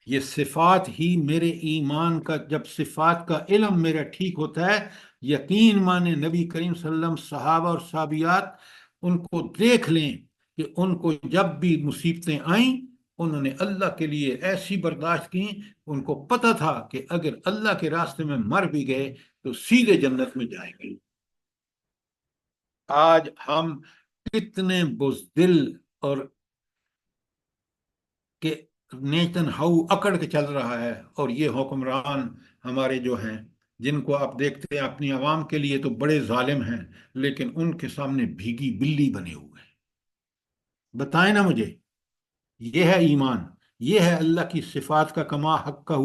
یہ صفات ہی میرے ایمان کا، جب صفات کا علم میرا ٹھیک ہوتا ہے، یقین مانے نبی کریم صلی اللہ علیہ وسلم، صحابہ اور صحابیات، ان کو دیکھ لیں کہ ان کو جب بھی مصیبتیں آئیں انہوں نے اللہ کے لیے ایسی برداشت کی، ان کو پتہ تھا کہ اگر اللہ کے راستے میں مر بھی گئے تو سیدھے جنت میں جائیں گے. آج ہم کتنے بزدل اور کہ نیتن ہاؤ اکڑ کے چل رہا ہے، اور یہ حکمران ہمارے جو ہیں جن کو آپ دیکھتے ہیں اپنی عوام کے لیے تو بڑے ظالم ہیں، لیکن ان کے سامنے بھیگی بلی بنے ہوئے ہیں. بتائیں نا مجھے، یہ ہے ایمان، یہ ہے اللہ کی صفات کا کما حق کا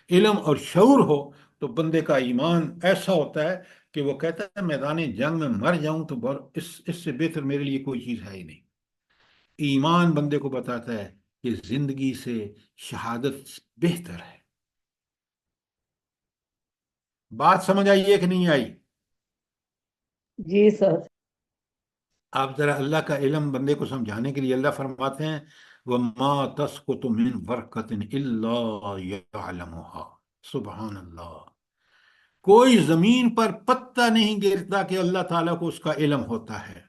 علم اور شعور ہو تو بندے کا ایمان ایسا ہوتا ہے کہ وہ کہتا ہے میدان جنگ میں مر جاؤں تو اس سے بہتر میرے لیے کوئی چیز ہے ہی نہیں. ایمان بندے کو بتاتا ہے کہ زندگی سے شہادت بہتر ہے. بات سمجھ آئی ہے کہ نہیں آئی؟ جی سر. آپ ذرا اللہ کا علم بندے کو سمجھانے کے لیے اللہ فرماتے ہیں وَمَا تَسْقُطُ مِنْ وَرْقَةٍ إِلَّا يَعْلَمُهَا. سبحان اللہ. کوئی زمین پر پتہ نہیں گرتا کہ اللہ تعالیٰ کو اس کا علم ہوتا ہے.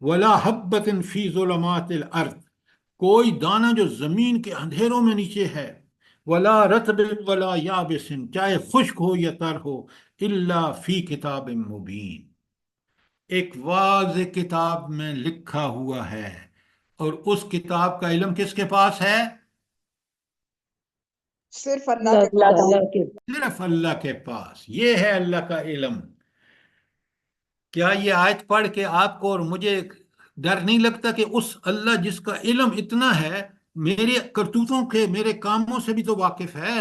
وَلَا حَبَّةٍ فِي ظُلُمَاتِ الْأَرْضِ، کوئی دانہ جو زمین کے اندھیروں میں نیچے ہے، وَلَا رَطْبٍ وَلَا يَابِسٍ، چاہے خشک ہو یا تر ہو، إِلَّا فِي كِتَابٍ مُبِينٍ، ایک واضح کتاب میں لکھا ہوا ہے. اور اس کتاب کا علم کس کے پاس ہے؟ صرف اللہ اللہ کے پاس. تعالیٰ کے صرف اللہ کے پاس. یہ ہے اللہ کا علم. کیا یہ آیت پڑھ کے آپ کو اور مجھے ڈر نہیں لگتا کہ اس اللہ جس کا علم اتنا ہے میرے کرتوتوں کے، میرے کاموں سے بھی تو واقف ہے؟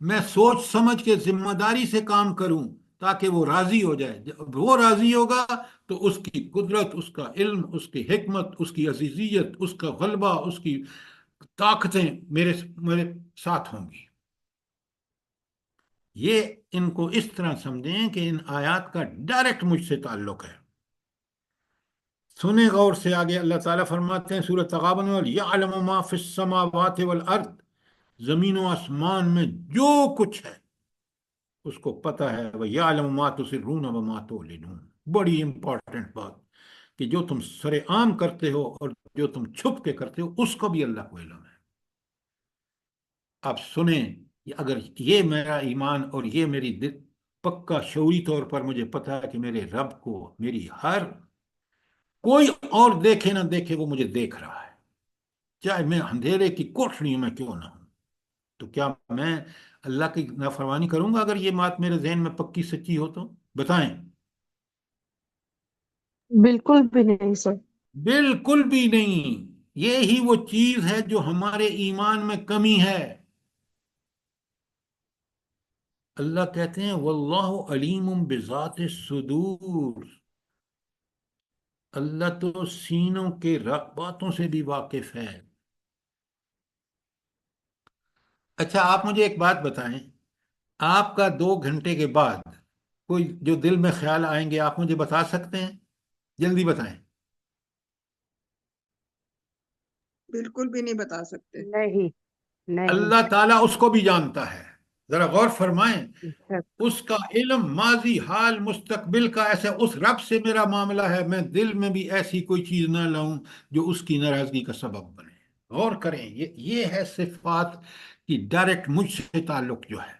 میں سوچ سمجھ کے ذمہ داری سے کام کروں تاکہ وہ راضی ہو جائے. جب وہ راضی ہوگا تو اس کی قدرت، اس کا علم، اس کی حکمت، اس کی عزیزیت، اس کا غلبہ، اس کی طاقتیں میرے ساتھ ہوں گی. یہ ان کو اس طرح سمجھیں کہ ان آیات کا ڈائریکٹ مجھ سے تعلق ہے۔ سنیں غور سے، آگے اللہ تعالیٰ فرماتے ہیں سورۃ تغابن میں، یعلم ما فی السماوات والارض، زمین و آسمان میں جو کچھ ہے اس کو پتہ ہے، وَيَعْلَمُ مَا تُسِرُّونَ وَمَا تُعْلِنُونَ، بڑی امپورٹنٹ بات، کہ جو تم سر عام کرتے ہو اور جو تم چھپ کے کرتے ہو اس کو بھی اللہ کو علم ہے۔ آپ سنیں، اگر یہ میرا ایمان اور یہ میری پکا شعوری طور پر مجھے پتا ہے کہ میرے رب کو میری ہر کوئی اور دیکھے نہ دیکھے وہ مجھے دیکھ رہا ہے، چاہے میں اندھیرے کی کوٹھڑیوں میں کیوں نہ ہوں، تو کیا میں اللہ کی نافرمانی کروں گا اگر یہ بات میرے ذہن میں پکی سچی ہو تو؟ بتائیں۔ بالکل بھی نہیں سر۔ بالکل بھی نہیں۔ یہی وہ چیز ہے جو ہمارے ایمان میں کمی ہے۔ اللہ کہتے ہیں واللہ علیم بذات الصدور، اللہ تو سینوں کے باتوں سے بھی واقف ہے۔ اچھا آپ مجھے ایک بات بتائیں، آپ کا 2 گھنٹے کے بعد کوئی جو دل میں خیال آئیں گے آپ مجھے بتا سکتے ہیں؟ جلدی بتائیں۔ بالکل بھی نہیں بتا سکتے۔ نہیں نہیں۔ اللہ تعالیٰ اس کو بھی جانتا ہے، ذرا غور فرمائیں، اچھا، اس کا علم ماضی حال مستقبل کا، ایسا اس رب سے میرا معاملہ ہے، میں دل میں بھی ایسی کوئی چیز نہ لاؤں جو اس کی ناراضگی کا سبب بنے۔ غور کریں، یہ ہے صفات کی ڈائریکٹ مجھ سے تعلق جو ہے،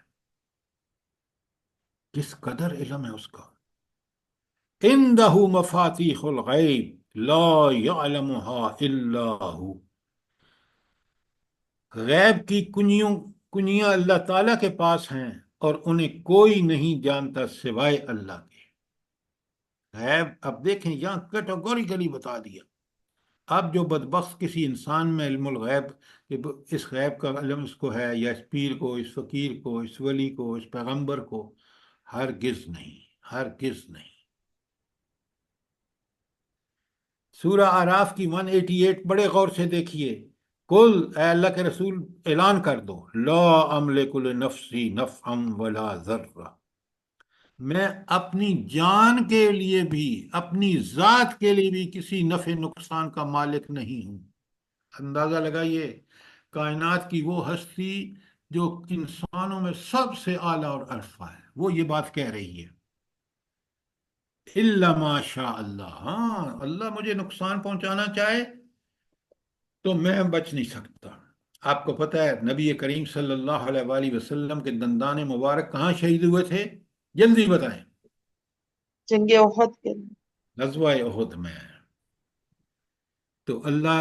کس قدر علم ہے اس کا۔ عندہ مفاتیح الغیب لا یعلمها الا هو، غیب کی کنیاں اللہ تعالیٰ کے پاس ہیں اور انہیں کوئی نہیں جانتا سوائے اللہ کے۔ غیب اب دیکھیں یہاں کیٹیگوریکلی بتا دیا۔ اب جو بدبخت کسی انسان میں علم الغیب کہ اس غیب کا علم اس کو ہے، یا اس پیر کو، اس فقیر کو، اس ولی کو، اس پیغمبر کو، ہرگز نہیں، ہرگز نہیں۔ سورہ اعراف کی 188 بڑے غور سے دیکھیے، کل اے اللہ کے رسول اعلان کر دو، لا املک لنفسی نفعا ولا ضرا، میں اپنی جان کے لیے بھی، اپنی ذات کے لیے بھی کسی نفع نقصان کا مالک نہیں ہوں۔ اندازہ لگائیے، کائنات کی وہ ہستی جو انسانوں میں سب سے اعلیٰ اور ارفع ہے، وہ یہ بات کہہ رہی ہے الا ما شاء اللہ، ہاں اللہ مجھے نقصان پہنچانا چاہے تو میں بچ نہیں سکتا۔ آپ کو پتہ ہے نبی کریم صلی اللہ علیہ وآلہ وسلم کے دندان مبارک کہاں شہید ہوئے تھے؟ جلدی بتائیں۔ جنگ احد کے غزوہ احد میں۔ تو اللہ،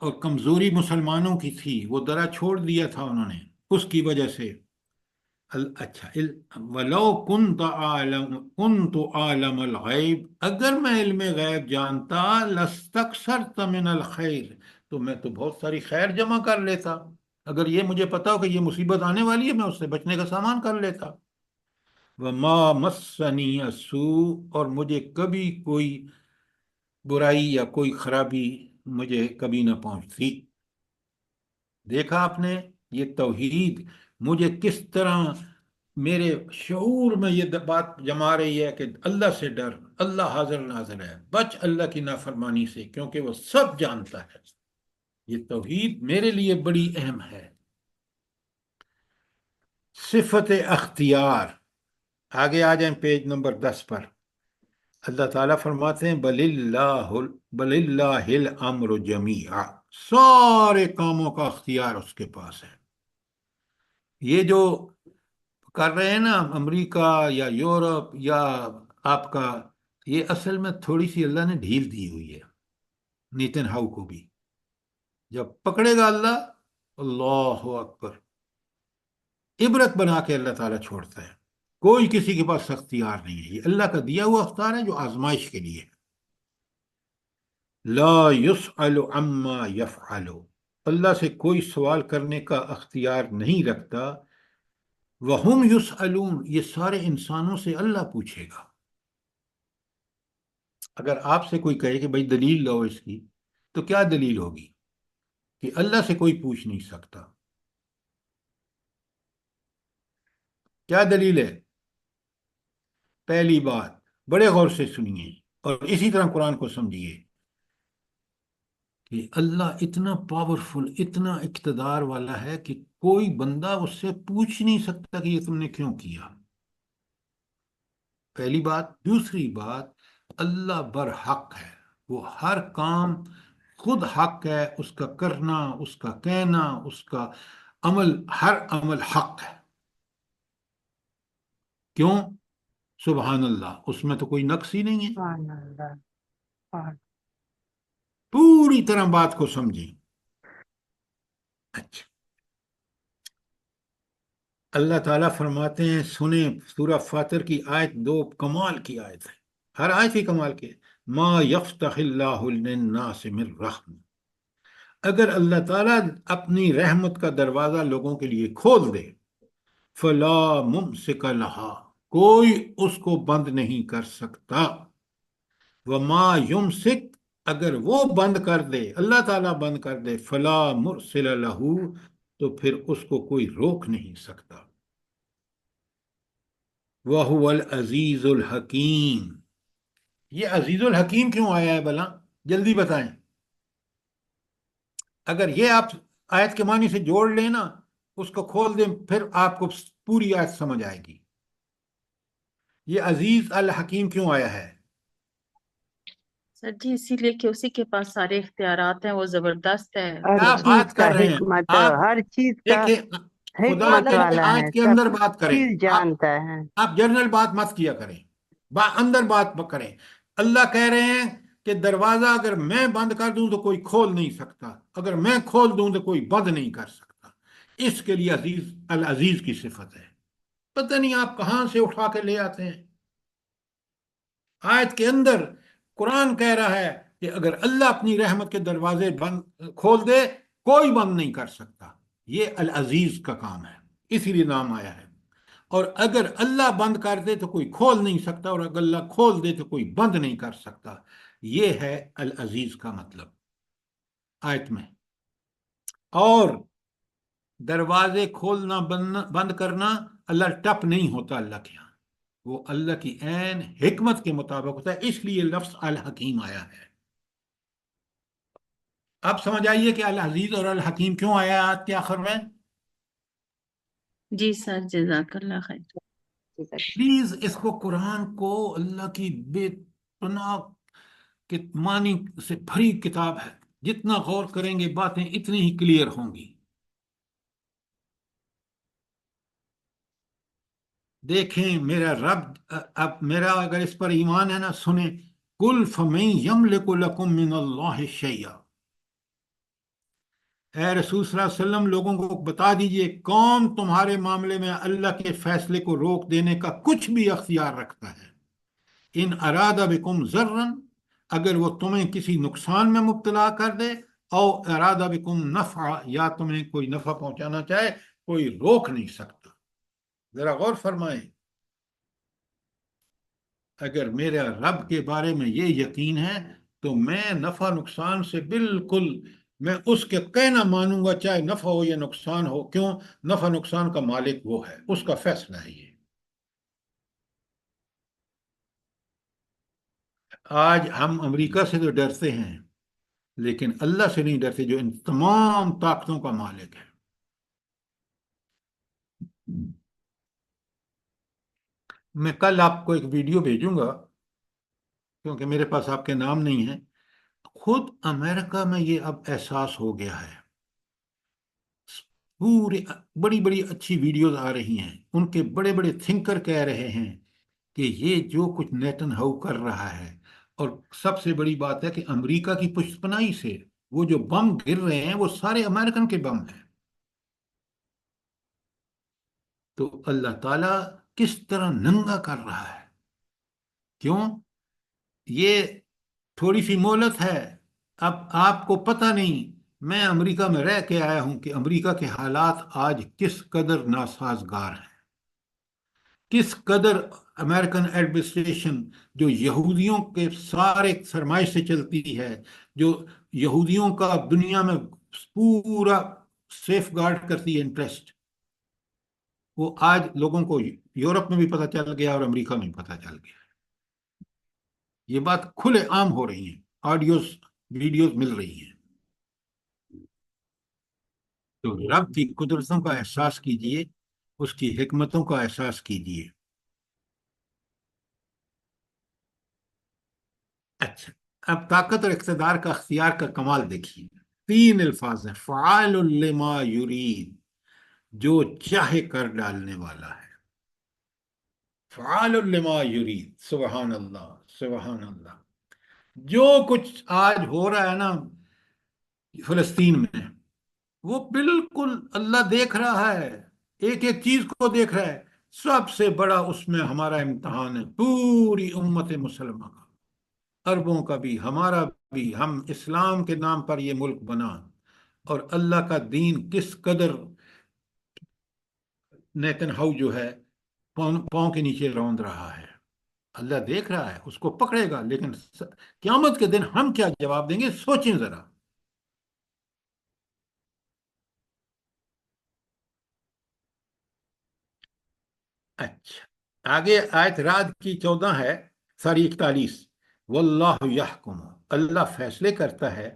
اور کمزوری مسلمانوں کی تھی، وہ درا چھوڑ دیا تھا انہوں نے، اس کی وجہ سے اچھا ولو كنت عالم الغیب، اگر میں علم غیب جانتا، لاستکثرت من الخیر، تو میں تو بہت ساری خیر جمع کر لیتا۔ اگر یہ مجھے پتا ہو کہ یہ مصیبت آنے والی ہے، میں اس سے بچنے کا سامان کر لیتا۔ وما مسنی السوء، اور مجھے کبھی کوئی برائی یا کوئی خرابی مجھے کبھی نہ پہنچتی۔ دیکھا آپ نے یہ توحید مجھے کس طرح میرے شعور میں یہ بات جما رہی ہے کہ اللہ سے ڈر، اللہ حاضر ناظر ہے، بچ اللہ کی نافرمانی سے، کیونکہ وہ سب جانتا ہے۔ یہ توحید میرے لیے بڑی اہم ہے۔ صفت اختیار، آگے آ جائیں پیج نمبر 10 پر۔ اللہ تعالیٰ فرماتے ہیں بل اللہ الامر جمیعا، سارے کاموں کا اختیار اس کے پاس ہے۔ یہ جو کر رہے ہیں نا امریکہ یا یورپ یا آپ کا، یہ اصل میں تھوڑی سی اللہ نے ڈھیل دی ہوئی ہے نیتن ہاؤ کو بھی۔ جب پکڑے گا اللہ، اللہ اکبر، عبرت بنا کے اللہ تعالیٰ چھوڑتا ہے۔ کوئی کسی کے پاس اختیار نہیں ہے، یہ اللہ کا دیا ہوا اختیار ہے جو آزمائش کے لیے ہے۔ لا يسأل عما يفعل، اللہ سے کوئی سوال کرنے کا اختیار نہیں رکھتا۔ وَهُمْ يُسْأَلُونَ، یہ سارے انسانوں سے اللہ پوچھے گا۔ اگر آپ سے کوئی کہے کہ بھائی دلیل لاؤ اس کی، تو کیا دلیل ہوگی؟ کہ اللہ سے کوئی پوچھ نہیں سکتا۔ کیا دلیل ہے؟ پہلی بات، بڑے غور سے سنیے اور اسی طرح قرآن کو سمجھیے کہ اللہ اتنا پاورفل، اتنا اقتدار والا ہے کہ کوئی بندہ اس سے پوچھ نہیں سکتا کہ یہ تم نے کیوں کیا. پہلی بات. دوسری بات، اللہ برحق ہے، وہ ہر کام خود حق ہے، اس کا کرنا، اس کا کہنا، اس کا عمل، ہر عمل حق ہے. کیوں؟ سبحان اللہ، اس میں تو کوئی نقص ہی نہیں ہے. سبحان اللہ، سبحان پوری طرح بات کو سمجھیں. اچھا، اللہ تعالیٰ فرماتے ہیں، سنیں سورہ فاطر کی آیت 2، کمال کی آیت ہے، ہر آیت ہی کمال کی ہے. ما یفتح اللہ للناس من رحم، اگر اللہ تعالیٰ اپنی رحمت کا دروازہ لوگوں کے لیے کھول دے، فلا ممسک لہا، کوئی اس کو بند نہیں کر سکتا. وما یمسک، اگر وہ بند کر دے، اللہ تعالیٰ بند کر دے، فلا مرسل لہو، تو پھر اس کو کوئی روک نہیں سکتا. وَهُوَ الْعَزِيزُ الْحَكِيمُ، یہ عزیز الحکیم کیوں آیا ہے بھلا؟ جلدی بتائیں. اگر یہ آپ آیت کے معنی سے جوڑ لیں نا، اس کو کھول دیں، پھر آپ کو پوری آیت سمجھ آئے گی. یہ عزیز الحکیم کیوں آیا ہے؟ سر جی اسی لیے کہ اسی کے پاس سارے اختیارات ہیں، وہ زبردست ہے. ہر کیا چیز بات کا کر رہے ہیں حکمت، آپ؟ ہر چیز کا دیکھیں، خدا حکمت کے والا آیت ہے، کے سب اندر بات کریں. چیز جانتا ہے. آپ جنرل بات مت کیا کریں، اندر بات کریں. اللہ کہہ رہے ہیں کہ دروازہ اگر میں بند کر دوں تو کوئی کھول نہیں سکتا، اگر میں کھول دوں تو کوئی بند نہیں کر سکتا. اس کے لیے عزیز العزیز کی صفت ہے. پتہ نہیں آپ کہاں سے اٹھا کے لے آتے ہیں. آیت کے اندر قرآن کہہ رہا ہے کہ اگر اللہ اپنی رحمت کے دروازے بند کھول دے، کوئی بند نہیں کر سکتا. یہ العزیز کا کام ہے، اسی لیے نام آیا ہے. اور اگر اللہ بند کر دے تو کوئی کھول نہیں سکتا، اور اگر اللہ کھول دے تو کوئی بند نہیں کر سکتا. یہ ہے العزیز کا مطلب آیت میں. اور دروازے کھولنا بند کرنا اللہ ٹپ نہیں ہوتا اللہ کے ہاں، وہ اللہ کی عین حکمت کے مطابق ہوتا ہے. اس لیے لفظ الحکیم آیا ہے. اب سمجھ آئیے کہ العزیز اور الحکیم کیوں آیا آیت کے آخر میں. جی سر، جزاک اللہ خیر. پلیز اس کو، قرآن کو، اللہ کی بے پناہ کے معنی سے بھری کتاب ہے، جتنا غور کریں گے باتیں اتنی ہی کلیئر ہوں گی. دیکھیں میرا رب، اب میرا اگر اس پر ایمان ہے نا، سنیں، کل فمن یملک لکم من اللہ شیئا، اے رسول صلی اللہ علیہ وسلم لوگوں کو بتا دیجئے کون تمہارے معاملے میں اللہ کے فیصلے کو روک دینے کا کچھ بھی اختیار رکھتا ہے. ان ارادہ بکم ضررن، اگر وہ تمہیں کسی نقصان میں مبتلا کر دے، او ارادہ بکم نفع، یا تمہیں کوئی نفع پہنچانا چاہے، کوئی روک نہیں سکتا. ذرا غور فرمائیں. اگر میرے رب کے بارے میں یہ یقین ہے تو میں نفع نقصان سے بالکل، میں اس کے کہنا مانوں گا، چاہے نفع ہو یا نقصان ہو. کیوں؟ نفع نقصان کا مالک وہ ہے، اس کا فیصلہ ہے یہ. آج ہم امریکہ سے تو ڈرتے ہیں، لیکن اللہ سے نہیں ڈرتے جو ان تمام طاقتوں کا مالک ہے. میں کل آپ کو ایک ویڈیو بھیجوں گا، کیونکہ میرے پاس آپ کے نام نہیں ہیں. خود امریکہ میں یہ اب احساس ہو گیا ہے. پورے بڑی بڑی اچھی ویڈیوز آ رہی ہیں، ان کے بڑے بڑے تھنکر کہہ رہے ہیں کہ یہ جو کچھ نیتن ہاؤ کر رہا ہے، اور سب سے بڑی بات ہے کہ امریکہ کی پشت پناہی سے وہ جو بم گر رہے ہیں وہ سارے امریکن کے بم ہیں. تو اللہ تعالیٰ کس طرح ننگا کر رہا ہے. کیوں؟ یہ تھوڑی سی مہلت ہے. اب آپ کو پتہ نہیں، میں امریکہ میں رہ کے آیا ہوں کہ امریکہ کے حالات آج کس قدر ناسازگار ہیں، کس قدر امریکن ایڈمنسٹریشن جو یہودیوں کے سارے سرمائش سے چلتی ہے، جو یہودیوں کا دنیا میں پورا سیف گارڈ کرتی ہے انٹرسٹ، وہ آج لوگوں کو یورپ میں بھی پتہ چل گیا اور امریکہ میں بھی پتہ چل گیا. یہ بات کھلے عام ہو رہی ہیں، آڈیوز ویڈیوز مل رہی ہیں. تو رب کی قدرتوں کا احساس کیجئے، اس کی حکمتوں کا احساس کیجئے. اچھا، اب طاقت اور اقتدار کا اختیار کا کمال دیکھیے. 3 الفاظ ہیں، فعال لما یرید، جو چاہے کر ڈالنے والا ہے. فعال لما یرید، سبحان اللہ سبحان اللہ. جو کچھ آج ہو رہا ہے نا فلسطین میں، وہ بالکل اللہ دیکھ رہا ہے، ایک ایک چیز کو دیکھ رہا ہے. سب سے بڑا اس میں ہمارا امتحان ہے، پوری امت مسلمہ کا، عربوں کا بھی، ہمارا بھی. ہم اسلام کے نام پر یہ ملک بنا، اور اللہ کا دین کس قدر نیتن ہاؤ جو ہے پاؤں کے نیچے روند رہا ہے. اللہ دیکھ رہا ہے، اس کو پکڑے گا. لیکن قیامت کے دن ہم کیا جواب دیں گے، سوچیں ذرا. اچھا، آگے آیت رات کی 14 ہے، ساری 41. واللہ یحکم، اللہ فیصلے کرتا ہے،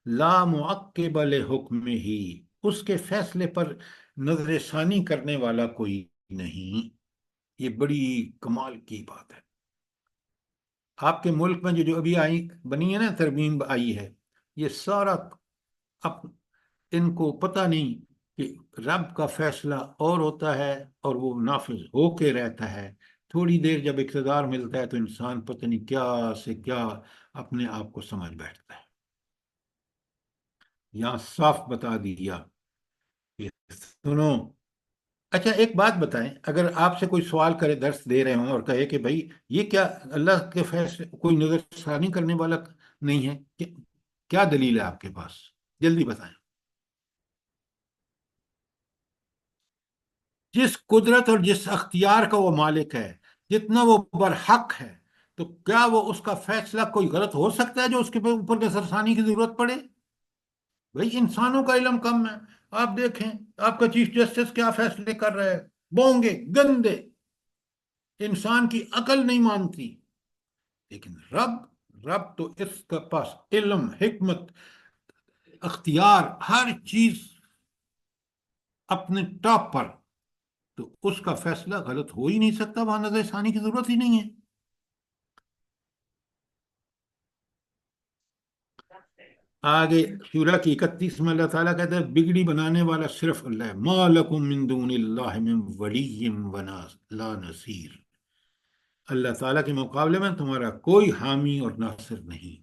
لا معقب لحکمہ، اس کے فیصلے پر نظر ثانی کرنے والا کوئی نہیں. یہ بڑی کمال کی بات ہے. آپ کے ملک میں جو ابھی بنی ہے نا، ترمیم آئی ہے، یہ سارا اب ان کو پتہ نہیں کہ رب کا فیصلہ اور ہوتا ہے اور وہ نافذ ہو کے رہتا ہے. تھوڑی دیر جب اقتدار ملتا ہے تو انسان پتہ نہیں کیا سے کیا اپنے آپ کو سمجھ بیٹھتا ہے. یہاں صاف بتا دیا کہ سنو. اچھا ایک بات بتائیں، اگر آپ سے کوئی سوال کرے، درس دے رہے ہوں اور کہے کہ بھائی یہ کیا اللہ کے فیصلے کوئی نظر ثانی کرنے والا نہیں ہے، کیا دلیل ہے آپ کے پاس؟ جلدی بتائیں. جس قدرت اور جس اختیار کا وہ مالک ہے، جتنا وہ برحق ہے، تو کیا وہ اس کا فیصلہ کوئی غلط ہو سکتا ہے جو اس کے اوپر نظر ثانی کی ضرورت پڑے؟ بھائی انسانوں کا علم کم ہے. آپ دیکھیں آپ کا چیف جسٹس کیا فیصلے کر رہے ہیں، بونگے گندے، انسان کی عقل نہیں مانتی. لیکن رب تو اس کے پاس علم، حکمت، اختیار، ہر چیز اپنے ٹاپ پر، تو اس کا فیصلہ غلط ہو ہی نہیں سکتا، وہاں نظر ثانی کی ضرورت ہی نہیں ہے. آگے سورہ کی 31 میں اللہ تعالیٰ کہتا ہے بگڑی بنانے والا صرف اللہ ہے. ما لکم من دون اللہ من ولی لا نصیر، اللہ تعالیٰ کے مقابلے میں تمہارا کوئی حامی اور ناصر نہیں.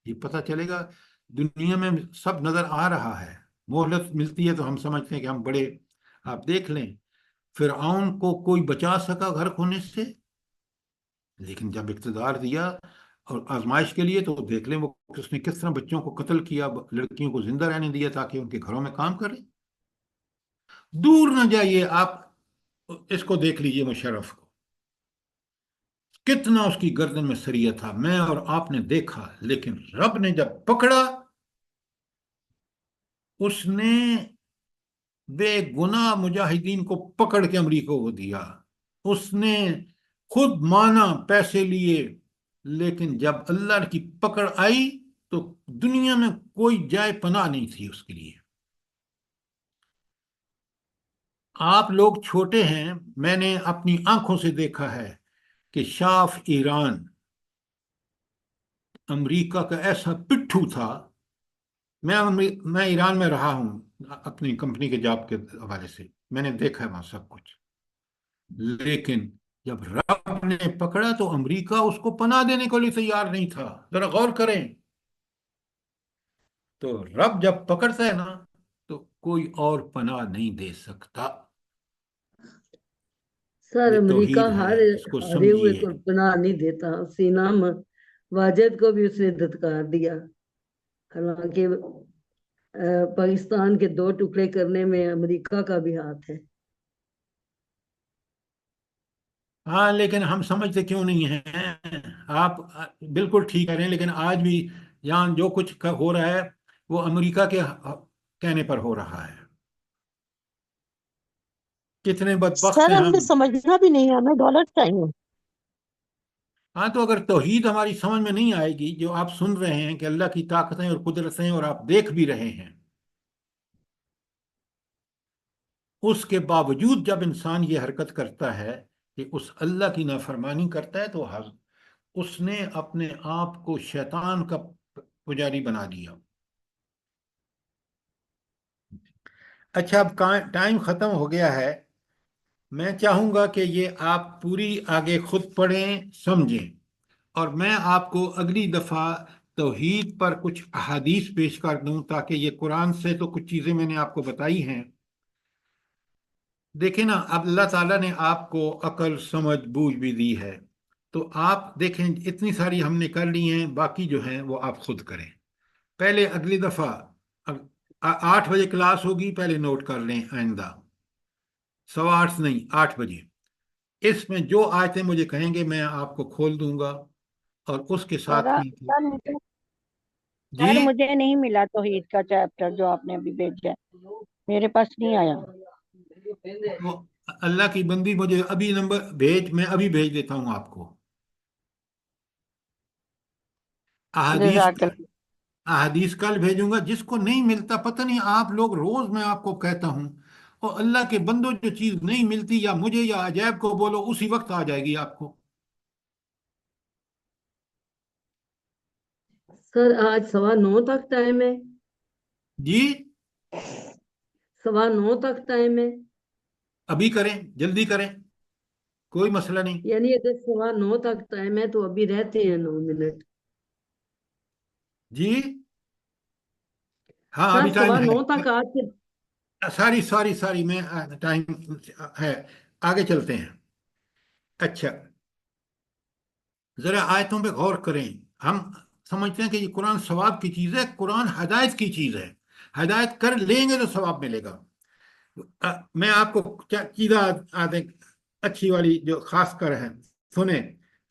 یہ پتہ چلے گا دنیا میں سب نظر آ رہا ہے. مہلت ملتی ہے تو ہم سمجھتے ہیں کہ ہم بڑے. آپ دیکھ لیں فرعون کو کوئی بچا سکا غرق ہونے سے، لیکن جب اقتدار دیا اور آزمائش کے لیے، تو دیکھ لیں وہ اس نے کس طرح بچوں کو قتل کیا، لڑکیوں کو زندہ رہنے دیا تاکہ ان کے گھروں میں کام کریں. دور نہ جائیے، آپ اس کو دیکھ لیجئے، مشرف کو کتنا اس کی گردن میں سریہ تھا، میں اور آپ نے دیکھا. لیکن رب نے جب پکڑا، اس نے بے گناہ مجاہدین کو پکڑ کے امریکہ کو دیا. اس نے خود مانا، پیسے لیے، لیکن جب اللہ کی پکڑ آئی تو دنیا میں کوئی جائے پناہ نہیں تھی اس کے لیے. آپ لوگ چھوٹے ہیں، میں نے اپنی آنکھوں سے دیکھا ہے کہ شاف ایران امریکہ کا ایسا پٹھو تھا. میں ایران میں رہا ہوں اپنی کمپنی کے جاب کے حوالے سے، میں نے دیکھا ہے وہاں سب کچھ. لیکن جب رب نے پکڑا تو امریکہ اس کو پناہ دینے کے لیے تیار نہیں تھا. ذرا غور کریں. تو رب جب پکڑتا ہے نا تو کوئی اور پناہ نہیں دے سکتا. سر یہ امریکہ توحید ہے، اس کو ہارے ہوئے سمجھیے. کو پناہ نہیں دیتا. سینام واجد کو بھی اس نے دھتکار دیا، حالانکہ پاکستان کے 2 ٹکڑے کرنے میں امریکہ کا بھی ہاتھ ہے. ہاں لیکن ہم سمجھتے کیوں نہیں ہیں. آپ بالکل ٹھیک کہہ رہے ہیں، لیکن آج بھی یہاں جو کچھ ہو رہا ہے وہ امریکہ کے کہنے پر ہو رہا ہے. کتنے بدبخت سر ہیں ہمیں ہم. سمجھنا بھی نہیں ہے، ہمیں ڈالر چاہیے. ہاں تو اگر توحید ہماری سمجھ میں نہیں آئے گی، جو آپ سن رہے ہیں کہ اللہ کی طاقتیں اور قدرتیں اور آپ دیکھ بھی رہے ہیں، اس کے باوجود جب انسان یہ حرکت کرتا ہے کہ اس اللہ کی نافرمانی کرتا ہے، تو اس نے اپنے آپ کو شیطان کا پجاری بنا دیا. اچھا، اب ٹائم ختم ہو گیا ہے. میں چاہوں گا کہ یہ آپ پوری آگے خود پڑھیں، سمجھیں، اور میں آپ کو اگلی دفعہ توحید پر کچھ احادیث پیش کر دوں، تاکہ یہ قرآن سے تو کچھ چیزیں میں نے آپ کو بتائی ہیں. دیکھیں نا، اب اللہ تعالیٰ نے آپ کو عقل، سمجھ، بوجھ بھی دی ہے، تو آپ دیکھیں اتنی ساری ہم نے کر لی ہیں، باقی جو ہیں وہ آپ خود کریں. پہلے اگلی دفعہ 8 بجے کلاس ہوگی، پہلے نوٹ کر لیں آئندہ. 8:15 نہیں، 8 بجے. اس میں جو آیتیں مجھے کہیں گے میں آپ کو کھول دوں گا، اور اس کے ساتھ سر ہی. جی، سر مجھے نہیں ملا توحید کا چیپٹر جو آپ نے ابھی بھیجا ہے، میرے پاس نہیں آیا. وہ اللہ کی بندی، مجھے ابھی نمبر بھیج، میں ابھی بھیج دیتا ہوں آپ کو. احادیث جزاک اللہ. احادیث کل بھیجوں گا. جس کو نہیں ملتا، پتہ نہیں، آپ لوگ روز میں آپ کو کہتا ہوں، اور اللہ کے بندوں، جو چیز نہیں ملتی یا مجھے یا عجیب کو بولو، اسی وقت آ جائے گی آپ کو. سر آج 9:15 تک ٹائم ہے. جی، 9:15 تک ٹائم ہے. ابھی کریں، جلدی کریں، کوئی مسئلہ نہیں. یعنی اگر 9:15 تک ٹائم ہے تو ابھی رہتے ہیں 9 منٹ. جی، ہاں سر ابھی ٹائم ہے. 9:15 تک آج کے ساری میں ٹائم ہے. آگے چلتے ہیں. اچھا، ذرا آیتوں پہ غور کریں. ہم سمجھتے ہیں کہ یہ قرآن ثواب کی چیز ہے. قرآن ہدایت کی چیز ہے. ہدایت کر لیں گے تو ثواب ملے گا. میں آپ کو چیزیں آتے اچھی والی جو خاص کر ہیں سنیں.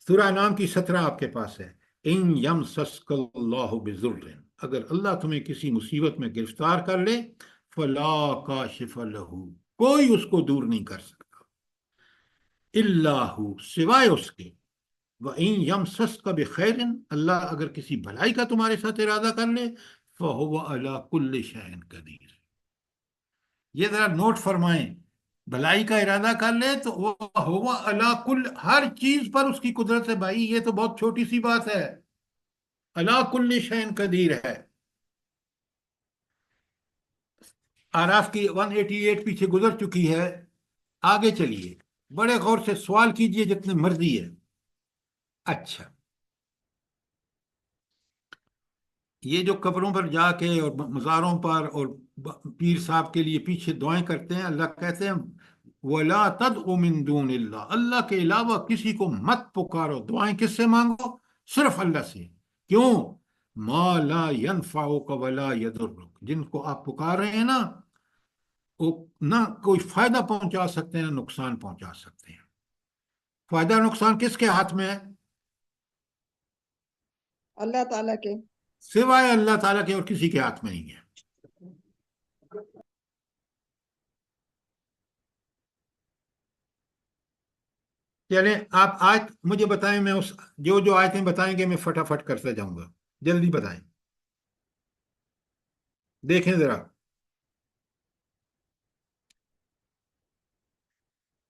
سورہ نام کی 17 آپ کے پاس ہے. ان یمسسک اللہ بضر، اگر اللہ تمہیں کسی مصیبت میں گرفتار کر لے، فلا کاشف لہ، کوئی اس کو دور نہیں کر سکتا، الا ہو، سوائے اس کے. وَإِن يَمْسَسْكَ بِخَيْرٍ، اللہ اگر کسی بھلائی کا تمہارے ساتھ ارادہ کر لے، فَهُوَ عَلَى كُلِّ شَيْءٍ قَدِيرٌ. یہ ذرا نوٹ فرمائیں، بھلائی کا ارادہ کر لے تو وہ ہوا علی کل، ہر چیز پر اس کی قدرت ہے. بھائی یہ تو بہت چھوٹی سی بات ہے. علی کل شیء قدیر ہے. آراف کی 188 پیچھے گزر چکی ہے. آگے چلیے، بڑے غور سے سوال کیجئے جتنے مرضی ہے. اچھا، یہ جو قبروں پر جا کے اور مزاروں پر اور پیر صاحب کے لیے پیچھے دعائیں کرتے ہیں، اللہ کہتے ہیں وَلَا تَدْعُ مِن دُونِ اللَّهِ، اللہ کے علاوہ کسی کو مت پکارو. دعائیں کس سے مانگو؟ صرف اللہ سے. کیوں؟ مَا لَا يَنْفَعُكَ وَلَا يَضُرُّكَ، جن کو آپ پکار رہے ہیں نا، وہ نہ کوئی فائدہ پہنچا سکتے ہیں نہ نقصان پہنچا سکتے ہیں. فائدہ اور نقصان کس کے ہاتھ میں ہے؟ اللہ تعالیٰ کے. سوائے اللہ تعالیٰ کے اور کسی کے ہاتھ میں نہیں ہے. چلیں، آپ آج مجھے بتائیں، میں اس جو آیتیں بتائیں گے میں فٹافٹ کرتا جاؤں گا. جلدی بتائیں، دیکھیں ذرا.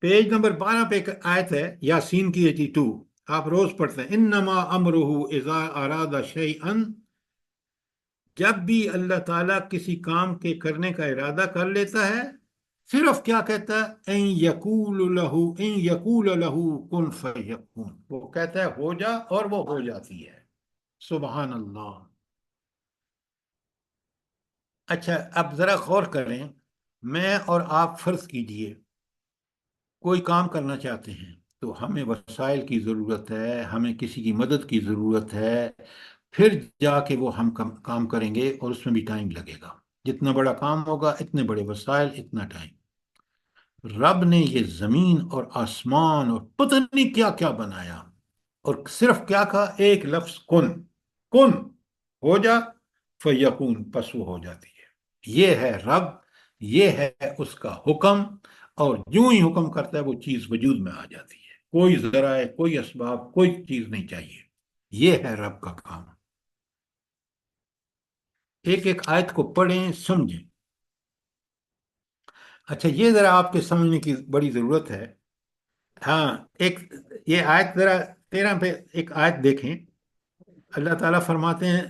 پیج نمبر 12 پہ ایک آیت ہے، یاسین کی 82. آپ روز پڑھتے ہیں. انما امرہ اذا اراد شیئا، جب بھی اللہ تعالیٰ کسی کام کے کرنے کا ارادہ کر لیتا ہے، صرف کیا کہتا ہے؟ ان یقول لہ کن فیکون، وہ کہتا ہے ہو جا، اور وہ ہو جاتی ہے. سبحان اللہ. اچھا، اب ذرا غور کریں. میں اور آپ فرض کیجئے کوئی کام کرنا چاہتے ہیں، تو ہمیں وسائل کی ضرورت ہے، ہمیں کسی کی مدد کی ضرورت ہے، پھر جا کے وہ ہم کام کریں گے، اور اس میں بھی ٹائم لگے گا. جتنا بڑا کام ہوگا، اتنے بڑے وسائل، اتنا ٹائم. رب نے یہ زمین اور آسمان اور پتہ نہیں کیا کیا بنایا، اور صرف کیا کہا؟ ایک لفظ کن. کن، ہو جا، فیکون، پس وہ ہو جاتی ہے. یہ ہے رب، یہ ہے اس کا حکم، اور جو ہی حکم کرتا ہے وہ چیز وجود میں آ جاتی ہے، کوئی ذرائع، کوئی اسباب، کوئی چیز نہیں چاہیے۔ یہ ہے رب کا کام۔ ایک ایک آیت کو پڑھیں، سمجھیں۔ اچھا، یہ ذرا آپ کے سمجھنے کی بڑی ضرورت ہے۔ ہاں، ایک یہ آیت ذرا 13 پہ ایک آیت دیکھیں۔ اللہ تعالیٰ فرماتے ہیں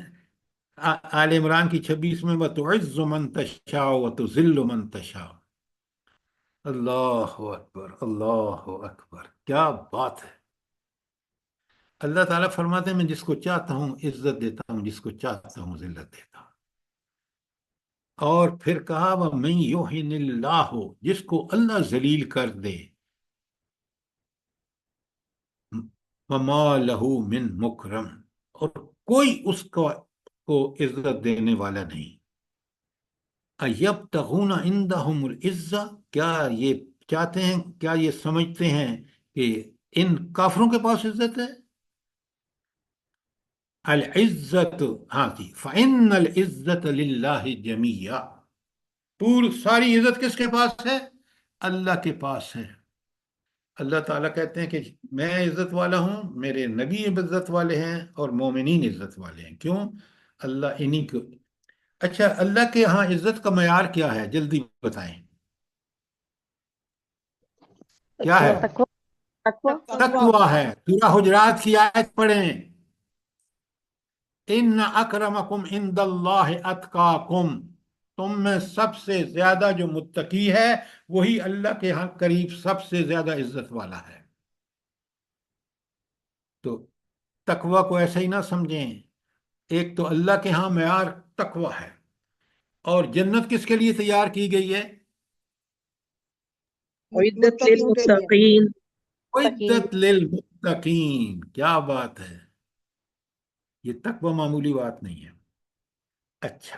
آل عمران کی 26 میں وَتُعِزُّ مَن تَشَاءُ وَتُذِلُّ مَن تَشَاءُ۔ اللہ اکبر، اللہ اکبر، کیا بات ہے! اللہ تعالیٰ فرماتے ہیں میں جس کو چاہتا ہوں عزت دیتا ہوں، جس کو چاہتا ہوں ذلت دیتا ہوں۔ اور پھر کہا وَمَن يُهِنِ اللَّهُ، جس کو اللہ ذلیل کر دے، وَمَا لَهُ مِن مُكْرَمٍ، اور کوئی اس کو عزت دینے والا نہیں۔ أَيَبْتَغُونَ عِندَهُمُ الْعِزَّةَ، کیا یہ چاہتے ہیں، کیا یہ سمجھتے ہیں کہ ان کافروں کے پاس عزت ہے؟ العزت، ہاں جی، فَإِنَّ الْعِزَّةَ لِلَّهِ جَمِيعًا، ساری عزت کس کے پاس ہے؟ اللہ کے پاس ہے۔ اللہ تعالیٰ کہتے ہیں کہ میں عزت والا ہوں، میرے نبی عزت والے ہیں، اور مومنین عزت والے ہیں۔ کیوں؟ اللہ انہی کو۔ اچھا، اللہ کے ہاں عزت کا معیار کیا ہے؟ جلدی بتائیں، کیا ہے؟ تقوی تقوی تقویٰ ہے۔ سورہ حجرات کی آیت پڑھیں، ان اکرمکم عند اللہ اتقاکم، تم میں سب سے زیادہ جو متقی ہے وہی اللہ کے ہاں قریب سب سے زیادہ عزت والا ہے۔ تو تقویٰ کو ایسا ہی نہ سمجھیں۔ ایک تو اللہ کے ہاں معیار تقویٰ ہے، اور جنت کس کے لیے تیار کی گئی ہے؟ عدت متقیوں کے لیے۔ للمتقین۔ عدت للمتقین، کیا بات ہے! یہ تقویٰ معمولی بات نہیں ہے۔ اچھا،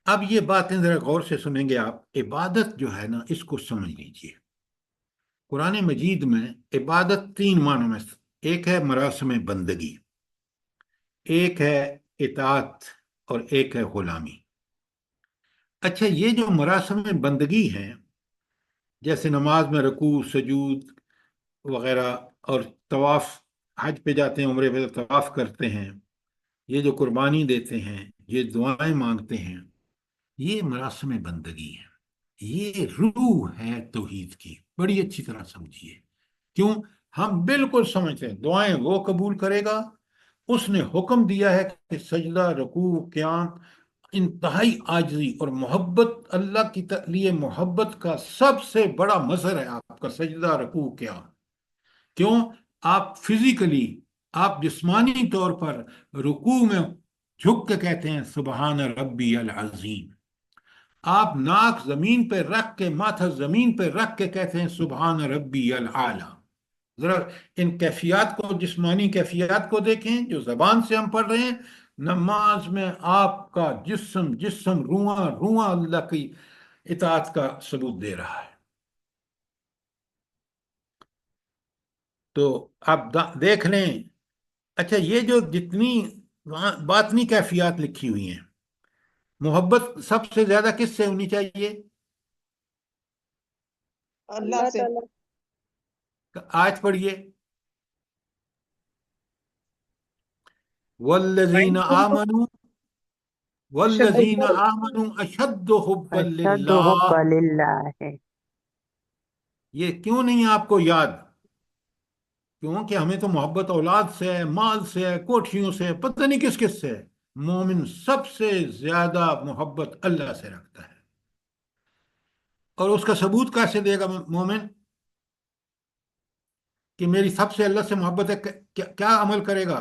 اب یہ باتیں ذرا غور سے سنیں گے آپ۔ عبادت جو ہے نا، اس کو سمجھ لیجئے۔ قرآن مجید میں عبادت 3 معنوں میں، ایک ہے مراسم بندگی، ایک ہے اطاعت، اور ایک ہے غلامی۔ اچھا، یہ جو مراسم بندگی ہیں، جیسے نماز میں رکوع، سجود وغیرہ، اور طواف، حج پہ جاتے ہیں، عمرے پہ طواف کرتے ہیں، یہ جو قربانی دیتے ہیں، یہ دعائیں مانگتے ہیں، یہ مراسم بندگی ہیں۔ یہ روح ہے توحید کی، بڑی اچھی طرح سمجھیے۔ کیوں؟ ہم بالکل سمجھتے ہیں دعائیں وہ قبول کرے گا، اس نے حکم دیا ہے کہ سجدہ، رکوع، قیام، انتہائی عاجزی اور محبت، اللہ کی لیے محبت کا سب سے بڑا مظہر ہے آپ کا سجدہ، رکوع، قیام۔ کیوں؟ آپ فزیکلی، آپ جسمانی طور پر رکوع میں جھک کے کہتے ہیں سبحان ربی العظیم، آپ ناک زمین پہ رکھ کے، ماتھا زمین پہ رکھ کے کہتے ہیں سبحان ربی العالی۔ ذرا ان کیفیات کو، جسمانی کیفیات کو دیکھیں جو زبان سے ہم پڑھ رہے ہیں۔ نماز میں آپ کا جسم رواں رواں اللہ کی اطاعت کا ثبوت دے رہا ہے۔ تو آپ دیکھ لیں۔ اچھا، یہ جو جتنی باطنی کیفیات لکھی ہوئی ہیں، محبت سب سے زیادہ کس سے ہونی چاہیے؟ اللہ سے۔ آیت پڑھیے، والذین آمنوا اشد حبا اشد للہ۔ حب للہ ہے۔ یہ کیوں نہیں آپ کو یاد؟ کیونکہ ہمیں تو محبت اولاد سے ہے، مال سے ہے، کوٹھیوں سے ہے، پتہ نہیں کس کس سے ہے۔ مومن سب سے زیادہ محبت اللہ سے رکھتا ہے، اور اس کا ثبوت کیسے دے گا مومن کہ میری سب سے اللہ سے محبت ہے؟ کیا عمل کرے گا؟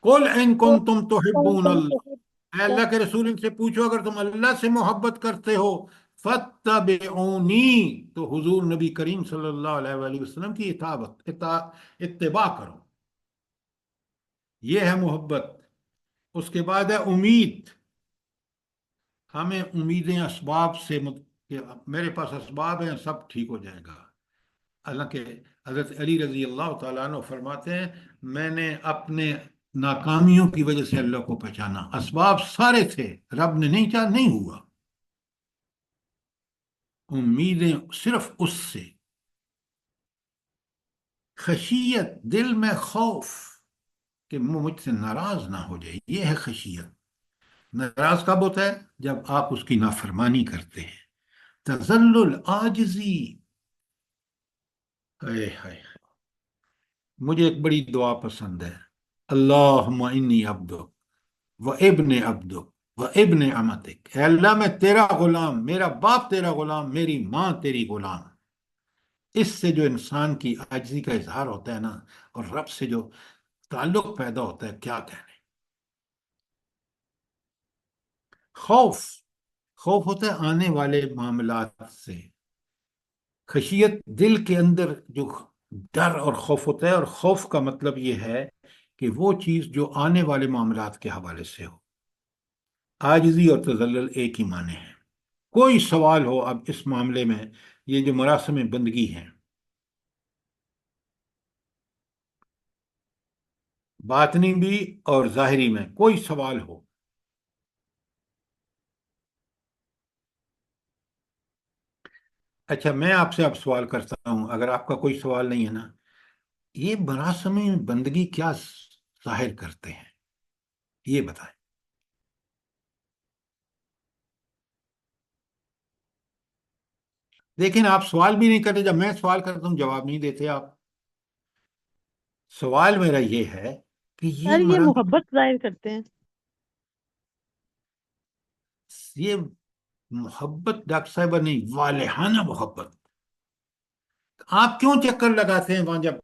قُلْ إِن كُنتُمْ تُحِبُّونَ اللَّهَ، اے اللہ کے رسول ان سے پوچھو اگر تم اللہ سے محبت کرتے ہو، فَاتَّبِعُونِي، تو حضور نبی کریم صلی اللہ علیہ وآلہ وسلم کی اتباع کرو۔ یہ ہے محبت۔ اس کے بعد ہے امید۔ ہمیں امیدیں اسباب سے کہ میرے پاس اسباب ہیں، سب ٹھیک ہو جائے گا۔ حالانکہ حضرت علی رضی اللہ تعالیٰ عنہ فرماتے ہیں میں نے اپنے ناکامیوں کی وجہ سے اللہ کو پہچانا، اسباب سارے تھے، رب نے نہیں چاہا، نہیں ہوا۔ امیدیں صرف اس سے. خشیت دل میں خوف کہ وہ مجھ سے ناراض نہ ہو جائے، یہ ہے خشیت. ناراض کب ہوتا ہے؟ جب آپ اس کی نافرمانی کرتے ہیں. تذلل عاجزی. ہائے ہائے. مجھے ایک بڑی دعا پسند ہے، اللہم انی عبدک و ابن عبدک و ابن امتک. اے اللہ میں تیرا غلام، میرا باپ تیرا غلام، میری ماں تیری غلام. اس سے جو انسان کی عاجزی کا اظہار ہوتا ہے نا، اور رب سے جو تعلق پیدا ہوتا ہے، کیا کہنے. خوف، خوف ہوتا ہے آنے والے معاملات سے. خشیت دل کے اندر جو ڈر اور خوف ہوتا ہے، اور خوف کا مطلب یہ ہے کہ وہ چیز جو آنے والے معاملات کے حوالے سے ہو. عاجزی اور تذلل ایک ہی معنی ہے. کوئی سوال ہو اب اس معاملے میں، یہ جو مراسم بندگی ہیں، باطنی بھی اور ظاہری میں، کوئی سوال ہو. اچھا میں آپ سے اب سوال کرتا ہوں، اگر آپ کا کوئی سوال نہیں ہے نا، یہ مراسم بندگی کیا ظاہر کرتے ہیں، یہ بتائیں. لیکن آپ سوال بھی نہیں کرتے، جب میں سوال کرتا ہوں جواب نہیں دیتے آپ. سوال میرا یہ ہے کہ یہ سر یہ محبت ظاہر کرتے ہیں. یہ محبت ڈاکٹر صاحبہ نہیں، والہانہ محبت. آپ کیوں چکر لگاتے ہیں وہاں جب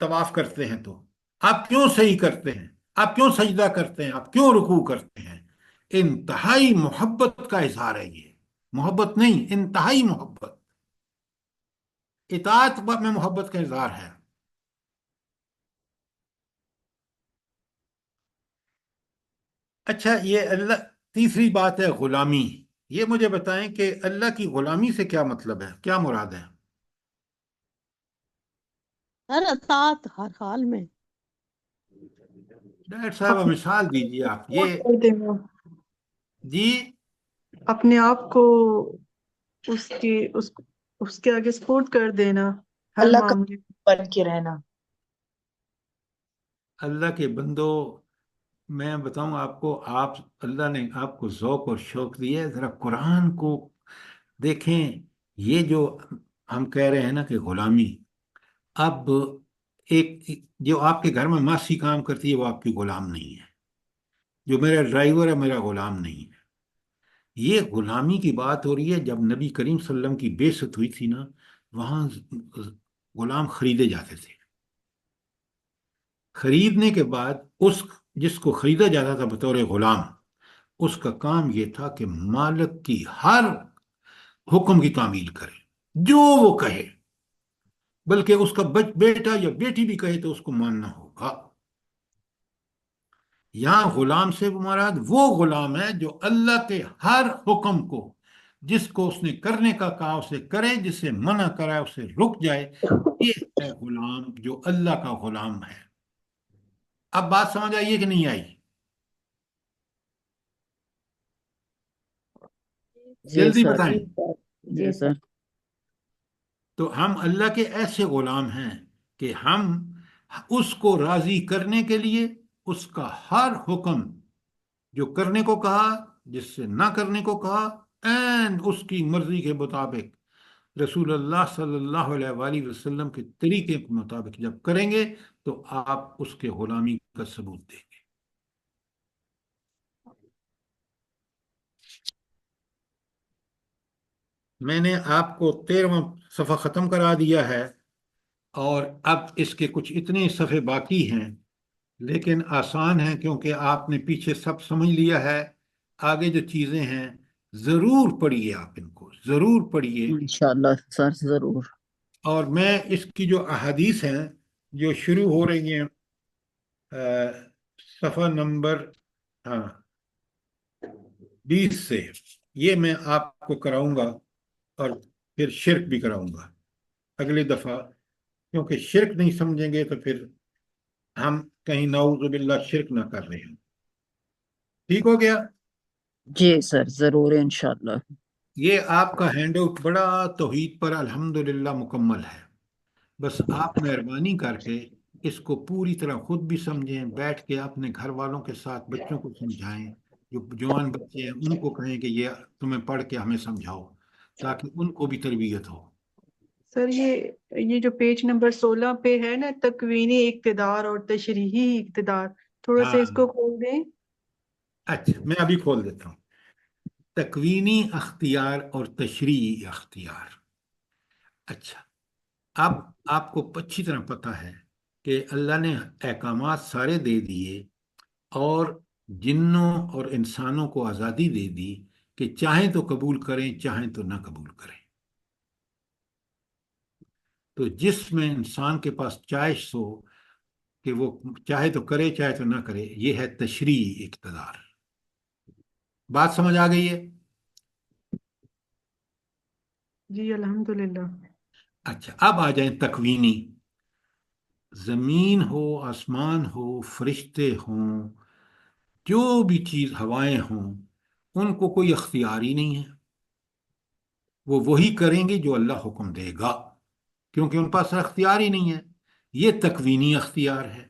طواف کرتے ہیں؟ تو آپ کیوں صحیح کرتے ہیں؟ آپ کیوں سجدہ کرتے ہیں؟ آپ کیوں رکوع کرتے ہیں؟ انتہائی محبت کا اظہار ہے یہ. محبت نہیں، انتہائی محبت. اطاعت میں محبت کا اظہار ہے. اچھا یہ اللہ، تیسری بات ہے غلامی. یہ مجھے بتائیں کہ اللہ کی غلامی سے کیا مطلب ہے، کیا مراد ہے؟ سر اطاعت ہر حال میں. ڈاکٹر صاحب اپنے مثال دیجیے آپ. سپورٹ یہ کر دینا، جی اپنے آپ کو اس کی اس کے آگے سپورٹ کر دینا ہر اللہ کا معاملے. بن کے رہنا. اللہ کے بندو، میں بتاؤں آپ کو، آپ اللہ نے آپ کو ذوق اور شوق دیا ہے، ذرا قرآن کو دیکھیں. یہ جو ہم کہہ رہے ہیں نا کہ غلامی، اب ایک جو آپ کے گھر میں ماسی کام کرتی ہے وہ آپ کی غلام نہیں ہے. جو میرا ڈرائیور ہے میرا غلام نہیں ہے. یہ غلامی کی بات ہو رہی ہے. جب نبی کریم صلی اللہ علیہ وسلم کی بعثت ہوئی تھی نا، وہاں غلام خریدے جاتے تھے. خریدنے کے بعد اس جس کو خریدا جاتا تھا بطور غلام، اس کا کام یہ تھا کہ مالک کی ہر حکم کی تعمیل کرے، جو وہ کہے. بلکہ اس کا بیٹا یا بیٹی بھی کہے تو اس کو ماننا ہوگا. یہاں غلام سے مراد وہ غلام ہے جو اللہ کے ہر حکم کو، جس کو اس نے کرنے کا کہا اسے کرے، جس سے منع کرا اسے رک جائے. یہ ہے غلام جو اللہ کا غلام ہے. اب بات سمجھ آئیے کہ نہیں آئی؟ جی جلدی سر. بتائیں. جی سر. تو ہم اللہ کے ایسے غلام ہیں کہ ہم اس کو راضی کرنے کے لیے اس کا ہر حکم جو کرنے کو کہا، جس سے نہ کرنے کو کہا، این اس کی مرضی کے مطابق رسول اللہ صلی اللہ علیہ وآلہ وسلم کے طریقے کے مطابق جب کریں گے تو آپ اس کے غلامی کا ثبوت دیں گے. میں نے آپ کو 13واں صفحہ ختم کرا دیا ہے، اور اب اس کے کچھ اتنے صفحے باقی ہیں، لیکن آسان ہیں کیونکہ آپ نے پیچھے سب سمجھ لیا ہے. آگے جو چیزیں ہیں ضرور پڑھیے، آپ ان کو ضرور پڑھیے. انشاءاللہ سر ضرور. اور میں اس کی جو احادیث ہیں جو شروع ہو رہی ہیں صفحہ نمبر 20 سے، یہ میں آپ کو کراؤں گا، اور پھر شرک بھی کراؤں گا اگلی دفعہ، کیونکہ شرک نہیں سمجھیں گے تو پھر ہم کہیں نعوذ باللہ شرک نہ کر رہے ہیں. ٹھیک ہو گیا؟ جی سر ضرور انشاءاللہ. یہ آپ کا ہینڈ آؤٹ بڑا توحید پر الحمدللہ مکمل ہے. بس آپ مہربانی کر کے اس کو پوری طرح خود بھی سمجھیں، بیٹھ کے اپنے گھر والوں کے ساتھ بچوں کو سمجھائیں، جو جوان بچے ہیں ان کو کہیں کہ یہ تمہیں پڑھ کے ہمیں سمجھاؤ، تاکہ ان کو بھی تربیت ہو. سر یہ جو پیج نمبر 16 پہ ہے نا، تکوینی اقتدار اور تشریحی اقتدار، تھوڑا سا ہاں اس کو کھول دیں. اچھا، میں ابھی کھول دیتا ہوں. تکوینی اختیار اور تشریعی اختیار. اچھا، اب آپ کو اچھی طرح پتہ ہے کہ اللہ نے احکامات سارے دے دیے اور جنوں اور انسانوں کو آزادی دے دی کہ چاہیں تو قبول کریں، چاہیں تو نہ قبول کریں. تو جس میں انسان کے پاس چوائس ہو کہ وہ چاہے تو کرے چاہے تو نہ کرے، یہ ہے تشریعی اقتدار. بات سمجھ آ گئی ہے؟ جی الحمدللہ. اچھا، اب آ جائیں تکوینی. زمین ہو، آسمان ہو، فرشتے ہوں، جو بھی چیز ہوائیں ہوں، ان کو کوئی اختیار ہی نہیں ہے. وہ وہی کریں گے جو اللہ حکم دے گا، کیونکہ ان پاس اختیار ہی نہیں ہے. یہ تکوینی اختیار ہے.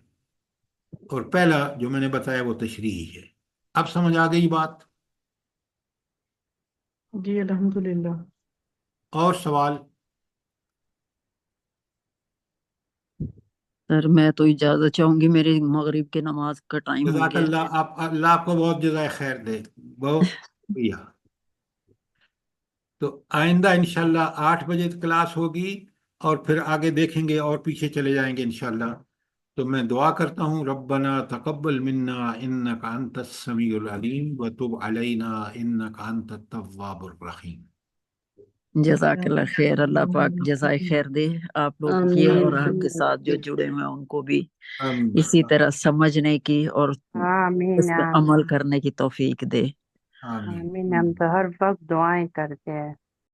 اور پہلا جو میں نے بتایا وہ تشریحی ہے. اب سمجھ آ گئی بات؟ جی الحمدللہ. اور سوال؟ سر میں تو اجازت چاہوں گی، میرے مغرب کے نماز کا ٹائم ہو جزاک گیا. اللہ، اللہ آپ کو بہت جزائے خیر دے. بہت شکریہ. تو آئندہ انشاءاللہ 8 بجے کلاس ہوگی، اور پھر آگے دیکھیں گے اور پیچھے چلے جائیں گے انشاءاللہ. تو میں دعا کرتا ہوں، ربنا تقبل منا انک انت السمیع العلیم وتب علینا انک انت التواب الرحیم. جزاک اللہ خیر، اللہ پاک جزائے خیر دے آپ لوگوں کی، آمین اور آپ کے ساتھ جو جڑے ہوئے ہیں ان کو بھی آمین. اسی طرح سمجھنے کی اور آمین اس پہ آمین عمل کرنے کی توفیق دے. آمین. آمین. ہم تو ہر وقت دعائیں کرتے ہیں.